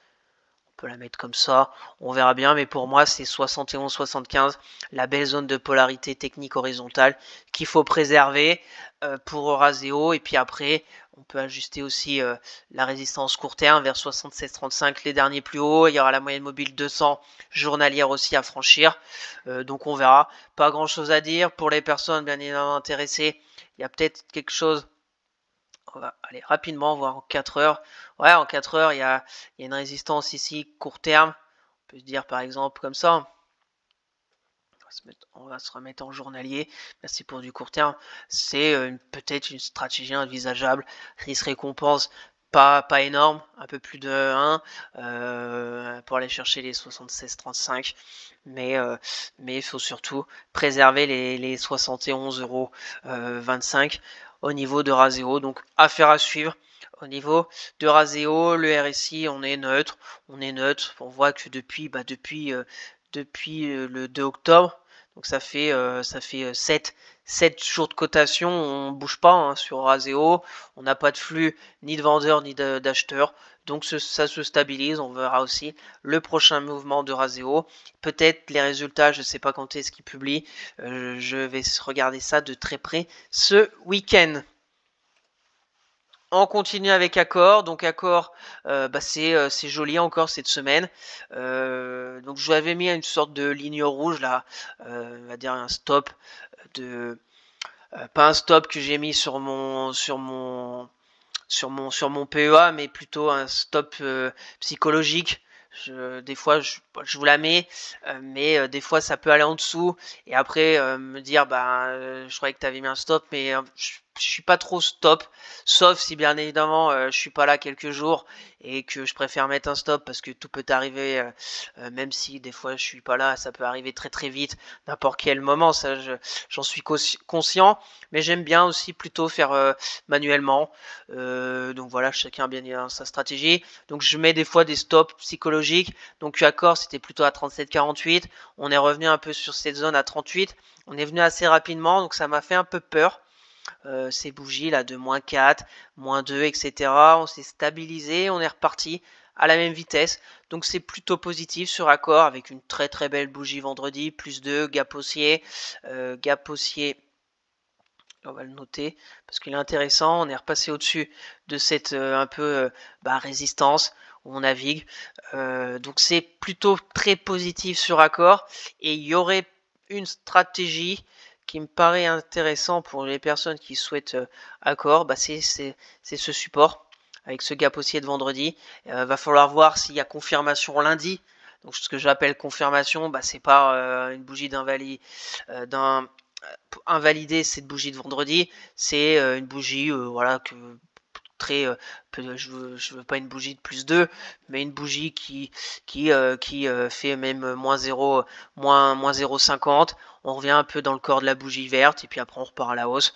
Speaker 1: On peut la mettre comme ça, on verra bien, mais pour moi c'est 71-75, la belle zone de polarité technique horizontale qu'il faut préserver pour Euraseo. Et puis après on peut ajuster aussi la résistance court terme vers 76-35, les derniers plus hauts. Il y aura la moyenne mobile 200 journalière aussi à franchir, donc on verra. Pas grand chose à dire pour les personnes bien évidemment intéressées. Il y a peut-être quelque chose. On va aller rapidement voir en 4 heures. Ouais, en 4 heures, il y a une résistance ici, court terme. On peut se dire par exemple comme ça. On va se remettre en journalier. Merci pour du court terme. C'est peut-être une stratégie envisageable. Risque-récompense pas énorme. Un peu plus de 1 pour aller chercher les 76-35. Mais il faut surtout préserver les 71,25 € au niveau de Euraseo. Donc affaire à suivre. Au niveau de Euraseo, le RSI, on est neutre. On voit que depuis le 2 octobre, donc ça fait 7 jours de cotation, on ne bouge pas sur Euraseo, on n'a pas de flux ni de vendeurs ni d'acheteurs, donc ça se stabilise. On verra aussi le prochain mouvement de Euraseo, peut-être les résultats, je ne sais pas quand est-ce qu'ils publient, je vais regarder ça de très près ce week-end. On continue avec Accor. Donc Accor, c'est joli encore cette semaine. Donc je vous avais mis une sorte de ligne rouge là, on va dire un stop pas un stop que j'ai mis sur mon PEA, mais plutôt un stop psychologique. Des fois je vous la mets, mais des fois ça peut aller en dessous et après me dire je croyais que tu avais mis un stop, mais je suis pas trop stop, sauf si bien évidemment je suis pas là quelques jours et que je préfère mettre un stop parce que tout peut arriver, même si des fois je suis pas là, ça peut arriver très très vite, n'importe quel moment, ça j'en suis conscient, mais j'aime bien aussi plutôt faire manuellement. Donc voilà, chacun a bien sa stratégie. Donc je mets des fois des stops psychologiques. Donc Accor, c'était plutôt à 37,48. On est revenu un peu sur cette zone à 38. On est venu assez rapidement, donc ça m'a fait un peu peur. Ces bougies là de -4, -2, etc. On s'est stabilisé, on est reparti à la même vitesse. Donc c'est plutôt positif sur Accor avec une très très belle bougie vendredi, +2, gap haussier. On va le noter parce qu'il est intéressant. On est repassé au-dessus de cette résistance où on navigue. Donc c'est plutôt très positif sur Accor. Et il y aurait une stratégie qui me paraît intéressant pour les personnes qui souhaitent Accor. C'est ce support avec ce gap haussier de vendredi. Va falloir voir s'il y a confirmation lundi. Donc ce que j'appelle confirmation, c'est pas une bougie invalider cette bougie de vendredi, c'est une bougie que très je veux pas une bougie de +2, mais une bougie qui fait même -0, -0,50. On revient un peu dans le corps de la bougie verte et puis après on repart à la hausse.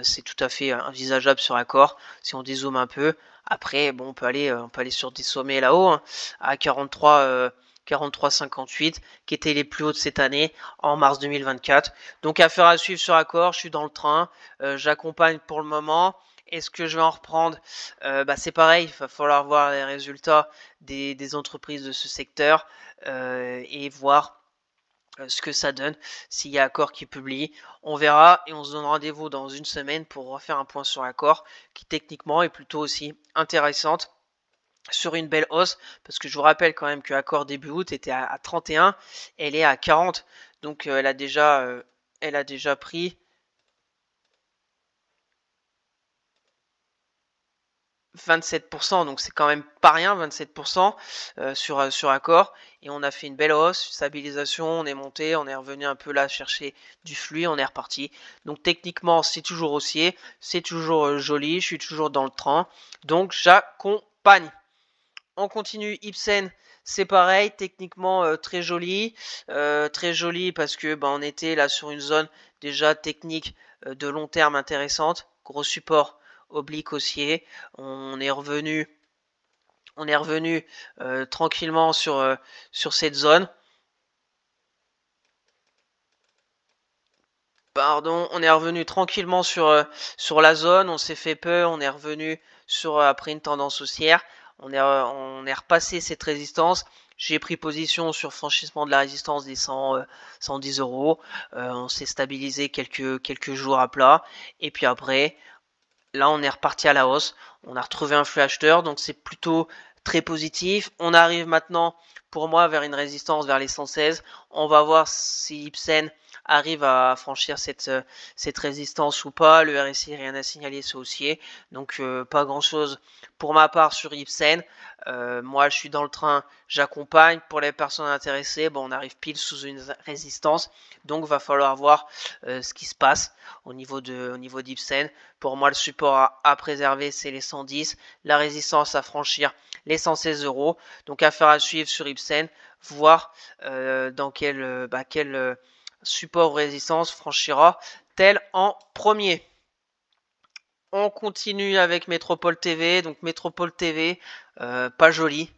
Speaker 1: C'est tout à fait envisageable sur Accor si on dézoome un peu. Après on peut aller sur des sommets là-haut, à 43,58 qui étaient les plus hauts de cette année en mars 2024. Donc affaire à suivre sur Accor, je suis dans le train, j'accompagne pour le moment. Est-ce que je vais en reprendre? C'est pareil, il va falloir voir les résultats des entreprises de ce secteur et voir ce que ça donne. S'il y a Accor qui publie, on verra et on se donne rendez-vous dans une semaine pour refaire un point sur Accor qui techniquement est plutôt aussi intéressante sur une belle hausse, parce que je vous rappelle quand même que Accor début août était à 31, elle est à 40, donc elle a déjà pris 27%, donc c'est quand même pas rien, 27% sur accord. Et on a fait une belle hausse, stabilisation, on est monté, on est revenu un peu là chercher du flux, on est reparti. Donc techniquement, c'est toujours haussier, c'est toujours joli, je suis toujours dans le train, donc j'accompagne. On continue, Ipsen, c'est pareil, techniquement très joli parce que on était là sur une zone déjà technique de long terme intéressante, gros support oblique haussier, on est revenu tranquillement sur cette zone. Pardon, on est revenu tranquillement sur la zone, on s'est fait peur, on est revenu après une tendance haussière, on est repassé cette résistance. J'ai pris position sur franchissement de la résistance des 110 euros. On s'est stabilisé quelques jours à plat. Et puis après, là, on est reparti à la hausse. On a retrouvé un flux acheteur, donc c'est plutôt très positif. On arrive maintenant, pour moi, vers une résistance vers les 116. On va voir si Ipsen arrive à franchir cette résistance ou pas. Le RSI, rien à signaler, c'est haussier. Donc, pas grand-chose pour ma part sur Ipsen. Moi, je suis dans le train, j'accompagne. Pour les personnes intéressées, on arrive pile sous une résistance. Donc, va falloir voir ce qui se passe au niveau d'Ipsen. Pour moi, le support à préserver, c'est les 110. La résistance à franchir, les 116 euros. Donc, affaire à suivre sur Ipsen. Voir dans quel support ou résistance franchira-t-elle en premier. On continue avec Métropole TV. Donc, Métropole TV, pas joli.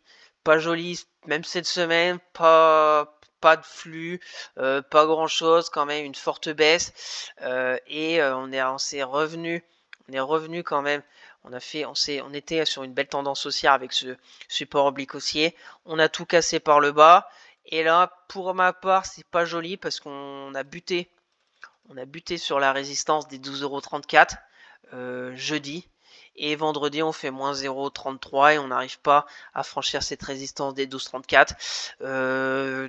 Speaker 1: Pas joli, même cette semaine. Pas de flux, pas grand chose, quand même une forte baisse. On s'est revenu. On est revenu quand même. On était sur une belle tendance haussière avec ce support oblique haussier. On a tout cassé par le bas. Et là, pour ma part, c'est pas joli parce qu'on a buté. On a buté sur la résistance des 12,34 € jeudi. Et vendredi, on fait moins 0,33 et on n'arrive pas à franchir cette résistance des 12,34.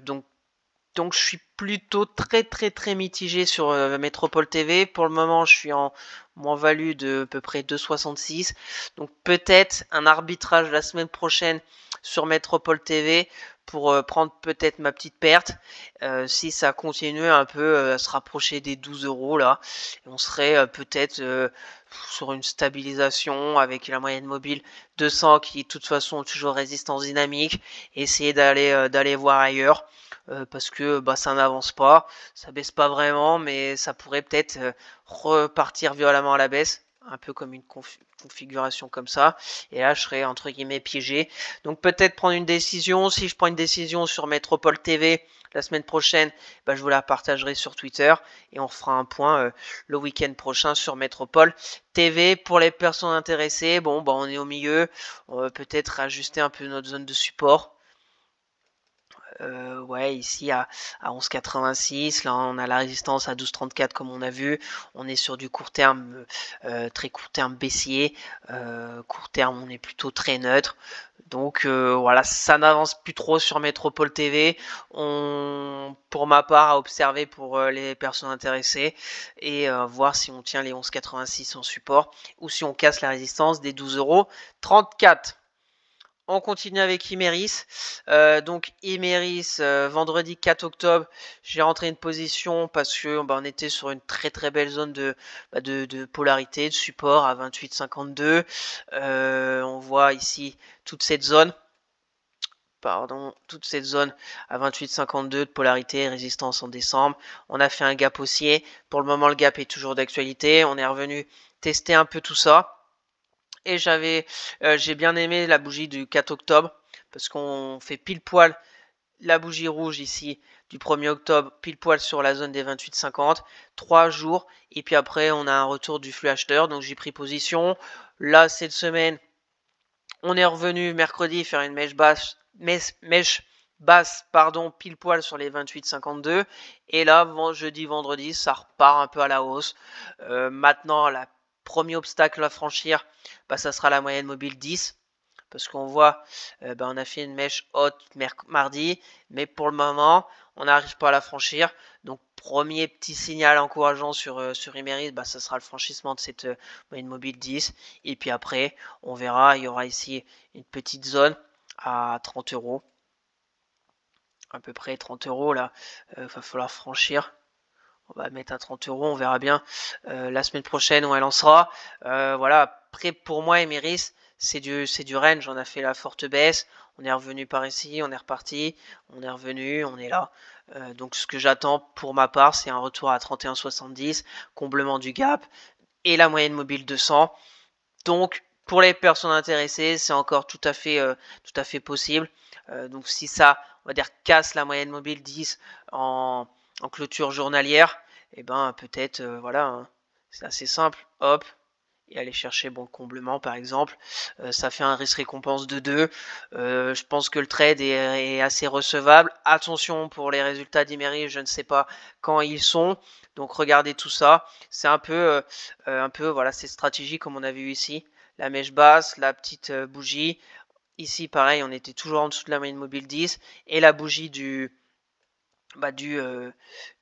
Speaker 1: Donc je suis plutôt très mitigé sur Métropole TV. Pour le moment, je suis en moins-value de à peu près 2,66. Donc peut-être un arbitrage la semaine prochaine sur Métropole TV pour prendre peut-être ma petite perte. Si ça continue un peu à se rapprocher des 12 euros là, on serait peut-être sur une stabilisation avec la moyenne mobile 200 qui de toute façon toujours résistance dynamique. Essayer d'aller voir ailleurs. Parce que ça n'avance pas, ça baisse pas vraiment, mais ça pourrait peut-être repartir violemment à la baisse, un peu comme une configuration comme ça, et là je serais entre guillemets piégé. Donc peut-être prendre une décision. Si je prends une décision sur Métropole TV la semaine prochaine, je vous la partagerai sur Twitter et on fera un point le week-end prochain sur Métropole TV. Pour les personnes intéressées, on est au milieu, on va peut-être ajuster un peu notre zone de support. Ici à 11,86, là on a la résistance à 12,34 comme on a vu. On est sur du court terme, très court terme baissier. Court terme, on est plutôt très neutre. Donc voilà, ça n'avance plus trop sur Métropole TV. Pour ma part, à observer pour les personnes intéressées et voir si on tient les 11,86 en support ou si on casse la résistance des 12,34 €. On continue avec Imerys. Donc Imerys, vendredi 4 octobre, j'ai rentré une position parce que on était sur une très belle zone de polarité, de support à 28,52. On voit ici toute cette zone. Toute cette zone à 28,52 de polarité, résistance en décembre. On a fait un gap haussier. Pour le moment, le gap est toujours d'actualité. On est revenu tester un peu tout ça. Et j'ai bien aimé la bougie du 4 octobre parce qu'on fait pile poil la bougie rouge ici du 1er octobre, pile poil sur la zone des 28,50, 3 jours, et puis après on a un retour du flux acheteur, donc j'ai pris position. Là, cette semaine, on est revenu mercredi faire une mèche basse, pile poil sur les 28,52, et là, jeudi, vendredi, ça repart un peu à la hausse. Maintenant, la premier obstacle à franchir, ça sera la moyenne mobile 10. Parce qu'on voit, on a fait une mèche haute mardi, mais pour le moment, on n'arrive pas à la franchir. Donc premier petit signal encourageant sur Imeris, bah, ça sera le franchissement de cette moyenne mobile 10. Et puis après, on verra, il y aura ici une petite zone à 30 euros. À peu près 30 euros là, va falloir franchir. On va mettre à 30 euros, on verra bien la semaine prochaine où elle en sera. Voilà, après pour moi, Emeris, c'est du range. On a fait la forte baisse, on est revenu par ici, on est reparti, on est revenu, on est là. Donc ce que j'attends pour ma part, c'est un retour à 31,70, comblement du gap et la moyenne mobile 200. Donc pour les personnes intéressées, c'est encore tout à fait possible. Donc si ça, on va dire, casse la moyenne mobile 10 en clôture journalière, et ben peut-être, voilà, hein, c'est assez simple, hop, et aller chercher bon comblement par exemple, ça fait un risque récompense de 2. Je pense que le trade est assez recevable. Attention pour les résultats d'Imeris, je ne sais pas quand ils sont, donc regardez tout ça. C'est un peu voilà, cette stratégie comme on a vu ici, la mèche basse, la petite bougie. Ici pareil, on était toujours en dessous de la moyenne mobile 10 et la bougie du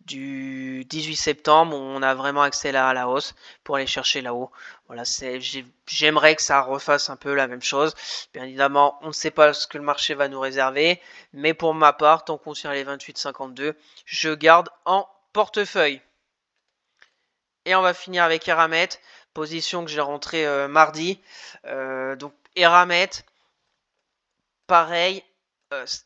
Speaker 1: 18 septembre, où on a vraiment accéléré à la hausse pour aller chercher là-haut. Voilà, j'aimerais que ça refasse un peu la même chose. Bien évidemment, on ne sait pas ce que le marché va nous réserver, mais pour ma part, tant qu'on tient les 28,52, je garde en portefeuille. Et on va finir avec Eramet, position que j'ai rentrée mardi. Donc Eramet, pareil.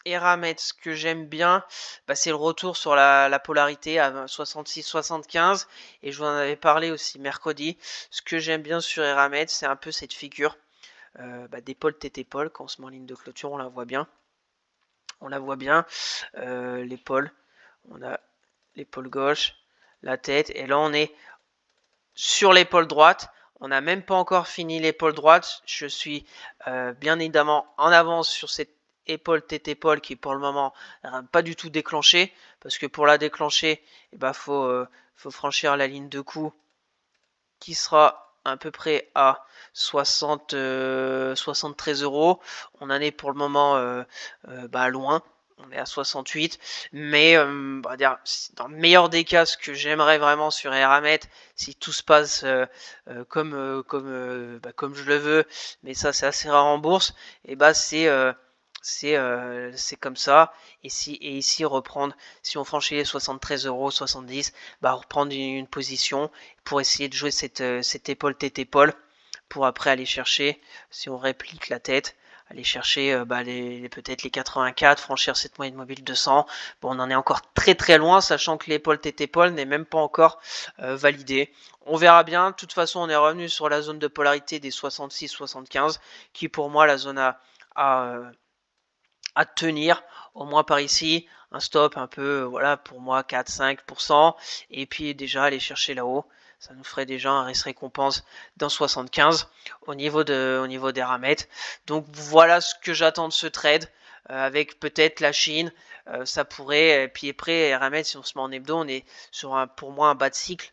Speaker 1: Eramet, ce que j'aime bien, bah, c'est le retour sur la polarité à 66-75. Et je vous en avais parlé aussi mercredi. Ce que j'aime bien sur Eramet, c'est un peu cette figure d'épaule tête-épaule. Quand on se met en ligne de clôture, on la voit bien. On la voit bien. L'épaule. On a l'épaule gauche, la tête. Et là, on est sur l'épaule droite. On n'a même pas encore fini l'épaule droite. Je suis bien évidemment en avance sur cette épaule tête épaule qui pour le moment pas du tout déclenchée, parce que pour la déclencher, faut franchir la ligne de coup qui sera à peu près à 73 euros. On en est pour le moment loin. On est à 68, mais dans le meilleur des cas, ce que j'aimerais vraiment sur Eramet, si tout se passe comme je le veux, mais ça c'est assez rare en bourse, et c'est comme ça. Et ici reprendre, si on franchit les 73 euros, 70, reprendre une position pour essayer de jouer cette épaule tête épaule pour après aller chercher, si on réplique la tête, aller chercher peut-être les 84, franchir cette moyenne mobile 200. Bon, on en est encore très très loin, sachant que l'épaule tête épaule n'est même pas encore validée. On verra bien. De toute façon, on est revenu sur la zone de polarité des 66-75, qui pour moi la zone à tenir, au moins par ici. Un stop un peu, voilà, pour moi 4-5%. Et puis déjà aller chercher là-haut. Ça nous ferait déjà un risque récompense dans 75 au niveau des ramettes. Donc voilà ce que j'attends de ce trade. Avec peut-être la Chine, ça pourrait. Et puis après, ramettes, si on se met en hebdo, on est sur pour moi un bas de cycle.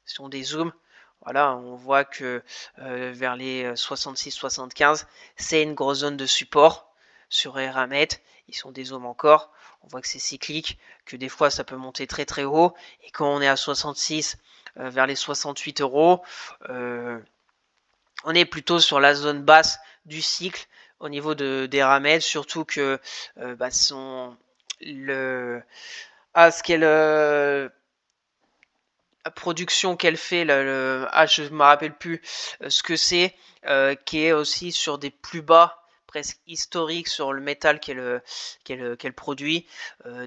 Speaker 1: Si on dézoome, voilà, on voit que vers les 66-75, c'est une grosse zone de support sur Eramet. Ils sont des hommes encore. On voit que c'est cyclique, que des fois ça peut monter très très haut. Et quand on est à 66, vers les 68 euros, on est plutôt sur la zone basse du cycle au niveau d'Eramet. Surtout que la production qu'elle fait, je ne me rappelle plus ce que c'est, qui est aussi sur des plus bas presque historiques sur le métal qu'elle produit.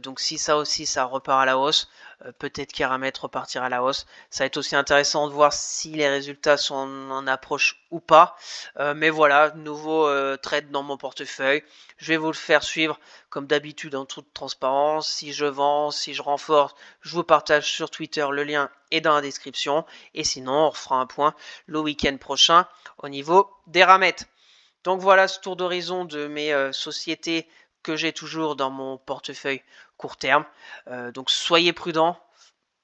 Speaker 1: Donc si ça aussi ça repart à la hausse, peut-être qu'Eramet repartira à la hausse. Ça va être aussi intéressant de voir si les résultats sont en approche ou pas. Mais voilà, nouveau trade dans mon portefeuille. Je vais vous le faire suivre comme d'habitude en toute transparence. Si je vends, si je renforce, je vous partage sur Twitter, le lien est dans la description. Et sinon, on refera un point le week-end prochain au niveau des ramettes. Donc voilà ce tour d'horizon de mes sociétés que j'ai toujours dans mon portefeuille court terme. Donc soyez prudents.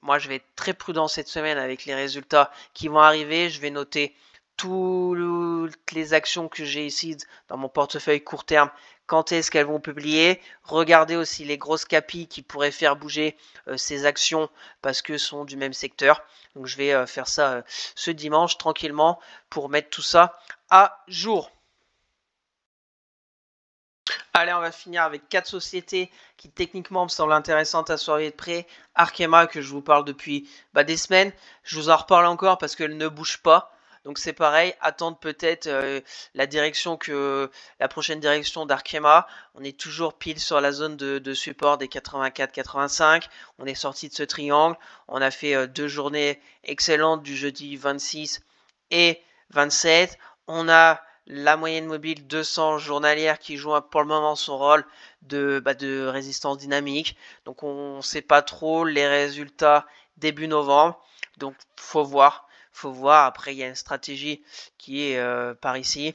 Speaker 1: Moi, je vais être très prudent cette semaine avec les résultats qui vont arriver. Je vais noter toutes les actions que j'ai ici dans mon portefeuille court terme quand est-ce qu'elles vont publier. Regardez aussi les grosses capis qui pourraient faire bouger ces actions parce que sont du même secteur. Donc je vais faire ça ce dimanche tranquillement pour mettre tout ça à jour. Allez, on va finir avec 4 sociétés qui techniquement me semblent intéressantes à surveiller de près. Arkema, que je vous parle depuis des semaines. Je vous en reparle encore parce qu'elle ne bouge pas. Donc c'est pareil, attendre peut-être la prochaine direction d'Arkema. On est toujours pile sur la zone de support des 84-85. On est sorti de ce triangle. On a fait 2 journées excellentes du jeudi 26 et 27. On a la moyenne mobile 200 journalière qui joue pour le moment son rôle de résistance dynamique. Donc on ne sait pas trop les résultats début novembre. Donc faut voir. Après, il y a une stratégie qui est par ici.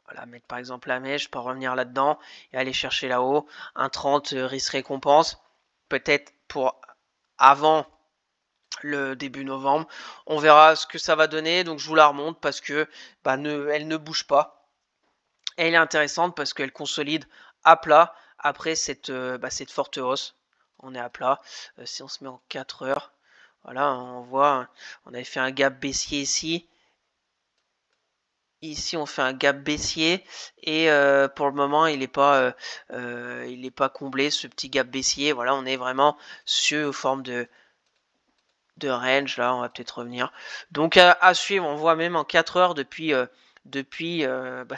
Speaker 1: Voilà, mettre par exemple la mèche, pas revenir là-dedans et aller chercher là-haut. Un 30 risque récompense. Peut-être pour avant le début novembre. On verra ce que ça va donner. Donc je vous la remonte parce que elle ne bouge pas. Elle est intéressante parce qu'elle consolide à plat après cette forte hausse. On est à plat. Si on se met en 4 heures, voilà, on voit, on avait fait un gap baissier ici. Ici, on fait un gap baissier et pour le moment, il n'est pas comblé, ce petit gap baissier. Voilà, on est vraiment sur forme de range. Là, on va peut-être revenir. Donc, à suivre, on voit même en 4 heures depuis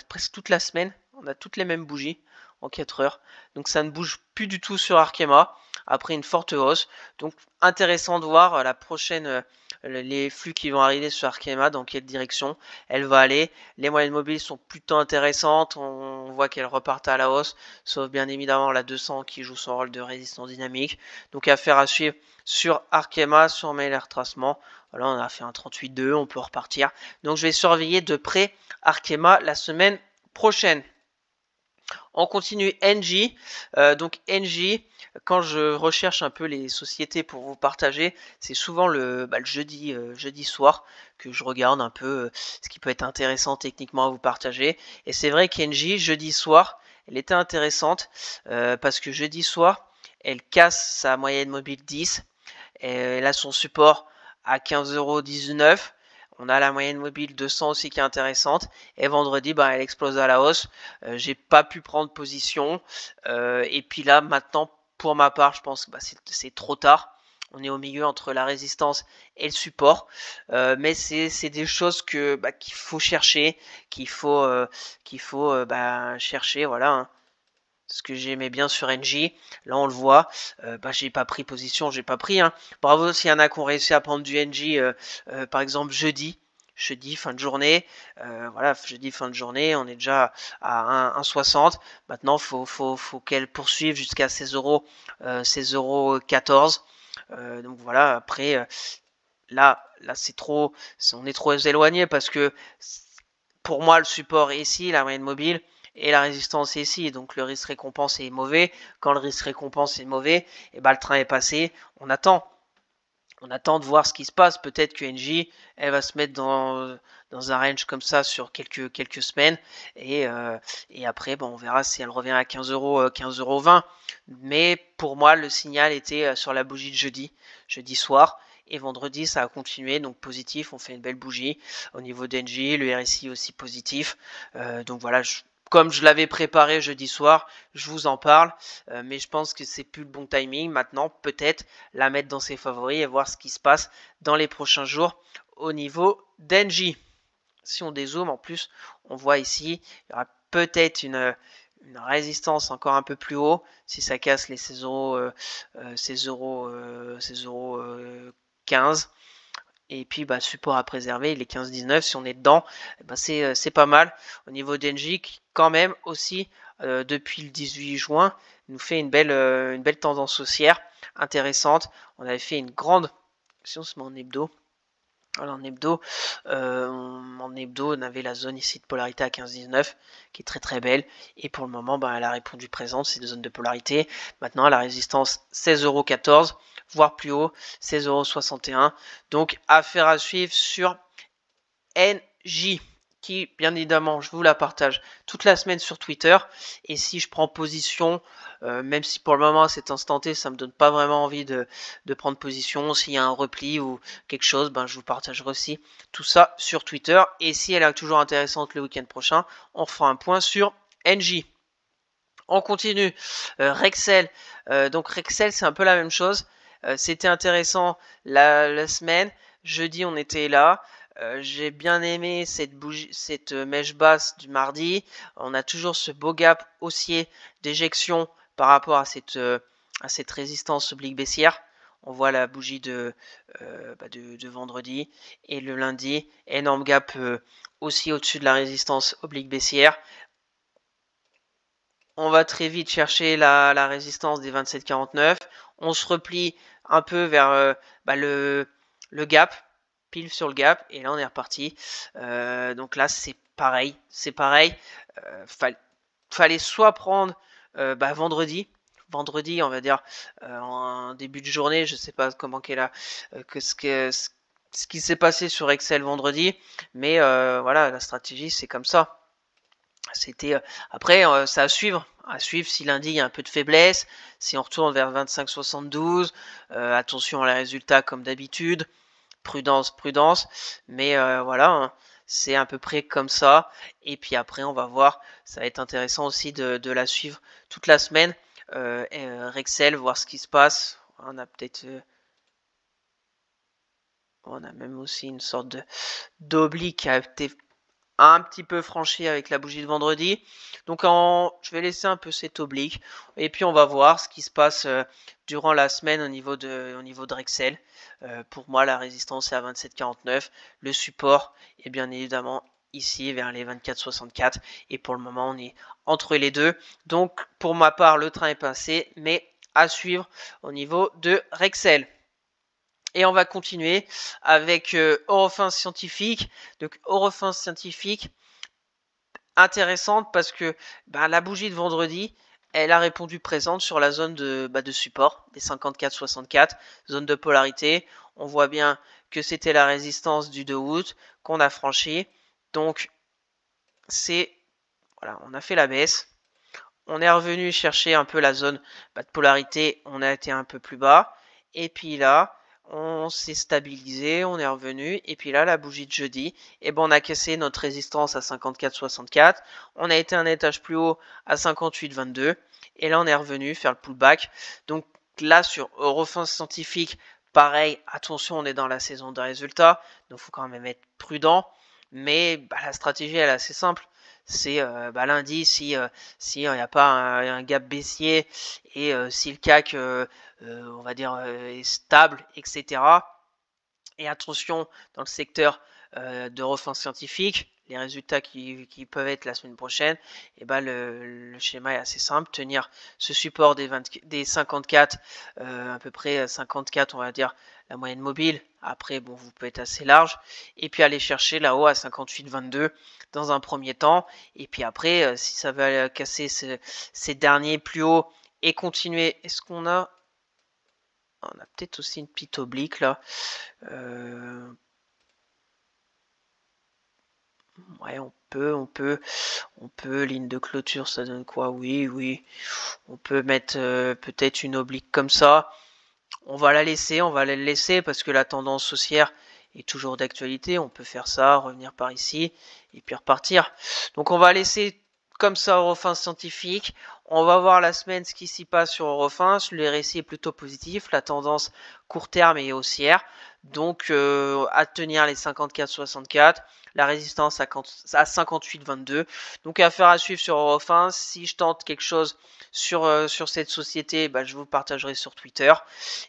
Speaker 1: presque toute la semaine. On a toutes les mêmes bougies en 4 heures. Donc, ça ne bouge plus du tout sur Arkema après une forte hausse. Donc, intéressant de voir la prochaine... les flux qui vont arriver sur Arkema, dans quelle direction elle va aller. Les moyennes mobiles sont plutôt intéressantes, on voit qu'elles repartent à la hausse, sauf bien évidemment la 200 qui joue son rôle de résistance dynamique. Donc affaire à suivre sur Arkema, sur mes retracements. Voilà, on a fait un 38,2, on peut repartir. Donc je vais surveiller de près Arkema la semaine prochaine. On continue NJ. Donc NJ, quand je recherche un peu les sociétés pour vous partager, c'est souvent le jeudi soir que je regarde un peu ce qui peut être intéressant techniquement à vous partager. Et c'est vrai qu'NJ, jeudi soir, elle était intéressante parce que jeudi soir, elle casse sa moyenne mobile 10. Elle a son support à 15,19 €. On a la moyenne mobile 200 aussi qui est intéressante. Et vendredi, elle explose à la hausse. J'ai pas pu prendre position. Et puis là, maintenant, pour ma part, je pense que c'est trop tard. On est au milieu entre la résistance et le support. Mais c'est des choses qu'il faut chercher, qu'il faut chercher. Voilà. Hein. Ce que j'aimais bien sur NJ, là on le voit, j'ai pas pris position, j'ai pas pris. Hein. Bravo s'il y en a qui ont réussi à prendre du NJ, par exemple jeudi fin de journée. Voilà, jeudi fin de journée, on est déjà à 1,60. Maintenant, faut qu'elle poursuive jusqu'à 16,14 €. Donc voilà, après, là c'est trop, on est trop éloigné parce que pour moi le support est ici, la moyenne mobile. Et la résistance est ici, donc le risque récompense est mauvais. Quand le risque récompense est mauvais, et le train est passé. On attend de voir ce qui se passe. Peut-être que NJ, elle va se mettre dans un range comme ça sur quelques semaines. Et après, on verra si elle revient à 15 €, 15,20 €. Mais pour moi, le signal était sur la bougie de jeudi soir. Et vendredi, ça a continué, donc positif. On fait une belle bougie au niveau d'NJ. Le RSI aussi positif. Donc voilà, comme je l'avais préparé jeudi soir, je vous en parle, mais je pense que c'est plus le bon timing. Maintenant, peut-être la mettre dans ses favoris et voir ce qui se passe dans les prochains jours au niveau d'Engie. Si on dézoome, en plus, on voit ici, il y aura peut-être une résistance encore un peu plus haut si ça casse les 16,15 €. Et puis support à préserver, il est 15,19. Si on est dedans, c'est pas mal. Au niveau d'Engie, quand même aussi, depuis le 18 juin, nous fait une belle tendance haussière intéressante. On avait fait une grande... Si on se met en hebdo, voilà, en hebdo, on avait la zone ici de polarité à 15,19 qui est très très belle. Et pour le moment, elle a répondu présente, c'est des zones de polarité. Maintenant, la résistance 16,14 €, voire plus haut, 16,61 €. Donc, affaire à suivre sur NJ. qui, bien évidemment, je vous la partage toute la semaine sur Twitter. Et si je prends position, même si pour le moment, à cet instant T, ça me donne pas vraiment envie de prendre position, s'il y a un repli ou quelque chose, ben, je vous partagerai aussi tout ça sur Twitter. Et si elle est toujours intéressante le week-end prochain, on fera un point sur NJ. On continue. Rexel. Donc Rexel, c'est un peu la même chose. C'était intéressant la semaine. Jeudi, on était là. J'ai bien aimé cette mèche basse du mardi. On a toujours ce beau gap haussier d'éjection par rapport à cette résistance oblique baissière. On voit la bougie de vendredi et le lundi. Énorme gap aussi au-dessus de la résistance oblique baissière. On va très vite chercher la résistance des 27,49. On se replie un peu vers le gap, pile sur le gap, et là on est reparti. Donc là c'est pareil, fallait soit prendre vendredi, on va dire en début de journée, je sais pas comment qu'elle a ce qui s'est passé sur Excel vendredi, mais voilà, la stratégie c'est comme ça. C'était après ça à suivre si lundi il y a un peu de faiblesse, si on retourne vers 25,72, attention à les résultats comme d'habitude, prudence, mais voilà, hein, c'est à peu près comme ça. Et puis après on va voir, ça va être intéressant aussi de la suivre toute la semaine, Rexel, voir ce qui se passe. On a peut-être on a même aussi une sorte d'oblique qui a été un petit peu franchi avec la bougie de vendredi. Donc je vais laisser un peu cet oblique. Et puis on va voir ce qui se passe durant la semaine au niveau de Rexel. Pour moi, la résistance est à 27,49. Le support est bien évidemment ici vers les 24,64. Et pour le moment, on est entre les deux. Donc pour ma part, le train est passé. Mais à suivre au niveau de Rexel. Et on va continuer avec Eurofins Scientifique. Donc Eurofins Scientifique, intéressante parce que la bougie de vendredi, elle a répondu présente sur la zone de support des 54-64, zone de polarité. On voit bien que c'était la résistance du 2 août qu'on a franchi. Donc voilà, on a fait la baisse. On est revenu chercher un peu la zone de polarité, on a été un peu plus bas. Et puis là, on s'est stabilisé, on est revenu. Et puis là, la bougie de jeudi, on a cassé notre résistance à 54,64. On a été un étage plus haut à 58,22. Et là, on est revenu faire le pullback. Donc là, sur Eurofins Scientifique, pareil, attention, on est dans la saison de résultats. Donc il faut quand même être prudent. Mais la stratégie, elle est assez simple. C'est lundi, si il n'y a pas un gap baissier et si le CAC, on va dire, est stable, etc. Et attention, dans le secteur d'Eurofins Scientifique, les résultats qui peuvent être la semaine prochaine, le schéma est assez simple, tenir ce support des 54, à peu près 54, on va dire, la moyenne mobile. Après, bon, vous pouvez être assez large. Et puis aller chercher là-haut à 58,22 dans un premier temps. Et puis après, si ça va casser ces derniers plus hauts et continuer, est-ce qu'on a... On a peut-être aussi une petite oblique là. Ouais, on peut, ligne de clôture, ça donne quoi? Oui. On peut mettre peut-être une oblique comme ça. On va la laisser parce que la tendance haussière est toujours d'actualité. On peut faire ça, revenir par ici et puis repartir. Donc on va laisser comme ça Eurofins Scientifique. On va voir la semaine ce qui s'y passe sur Eurofins. Le RSI est plutôt positif. La tendance court terme est haussière. Donc à tenir les 54,64. La résistance à 58,22. Donc affaire à suivre sur Eurofins. Si je tente quelque chose sur cette société, je vous partagerai sur Twitter.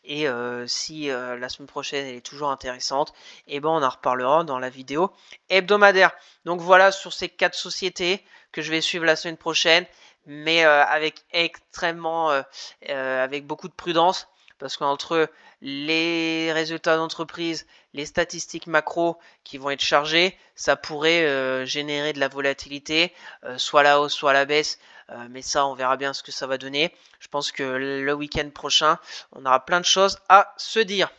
Speaker 1: Et si la semaine prochaine elle est toujours intéressante, on en reparlera dans la vidéo hebdomadaire. Donc voilà sur ces 4 sociétés que je vais suivre la semaine prochaine, mais avec beaucoup de prudence, parce qu'entre les résultats d'entreprise, les statistiques macro qui vont être chargées, ça pourrait générer de la volatilité, soit à la hausse, soit à la baisse, mais ça on verra bien ce que ça va donner. Je pense que le week-end prochain, on aura plein de choses à se dire.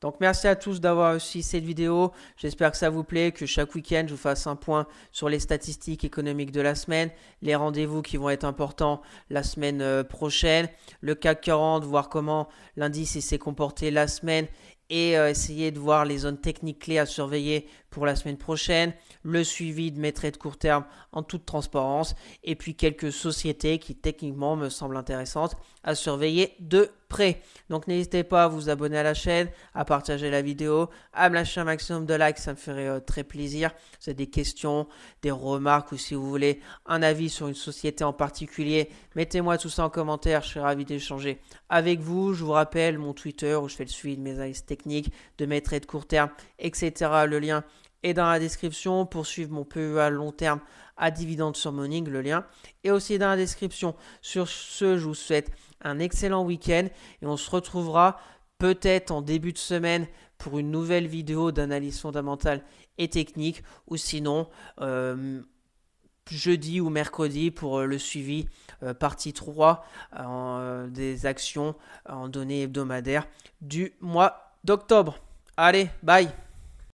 Speaker 1: Donc merci à tous d'avoir suivi cette vidéo. J'espère que ça vous plaît, que chaque week-end je vous fasse un point sur les statistiques économiques de la semaine, les rendez-vous qui vont être importants la semaine prochaine, le CAC 40, voir comment l'indice s'est comporté la semaine et essayer de voir les zones techniques clés à surveiller pour la semaine prochaine, le suivi de mes trades court terme en toute transparence et puis quelques sociétés qui techniquement me semblent intéressantes à surveiller de près. Donc n'hésitez pas à vous abonner à la chaîne, à partager la vidéo, à me lâcher un maximum de likes, ça me ferait très plaisir. Si vous avez des questions, des remarques ou si vous voulez un avis sur une société en particulier, mettez-moi tout ça en commentaire, je serai ravi d'échanger avec vous. Je vous rappelle mon Twitter où je fais le suivi de mes analyses techniques, de mes trades court terme, etc. Le lien est dans la description pour suivre mon PEA long terme à dividende sur Morning, le lien est aussi dans la description. Sur ce, je vous souhaite un excellent week-end et on se retrouvera peut-être en début de semaine pour une nouvelle vidéo d'analyse fondamentale et technique ou sinon jeudi ou mercredi pour le suivi partie 3 des actions en données hebdomadaires du mois d'octobre. Allez, bye!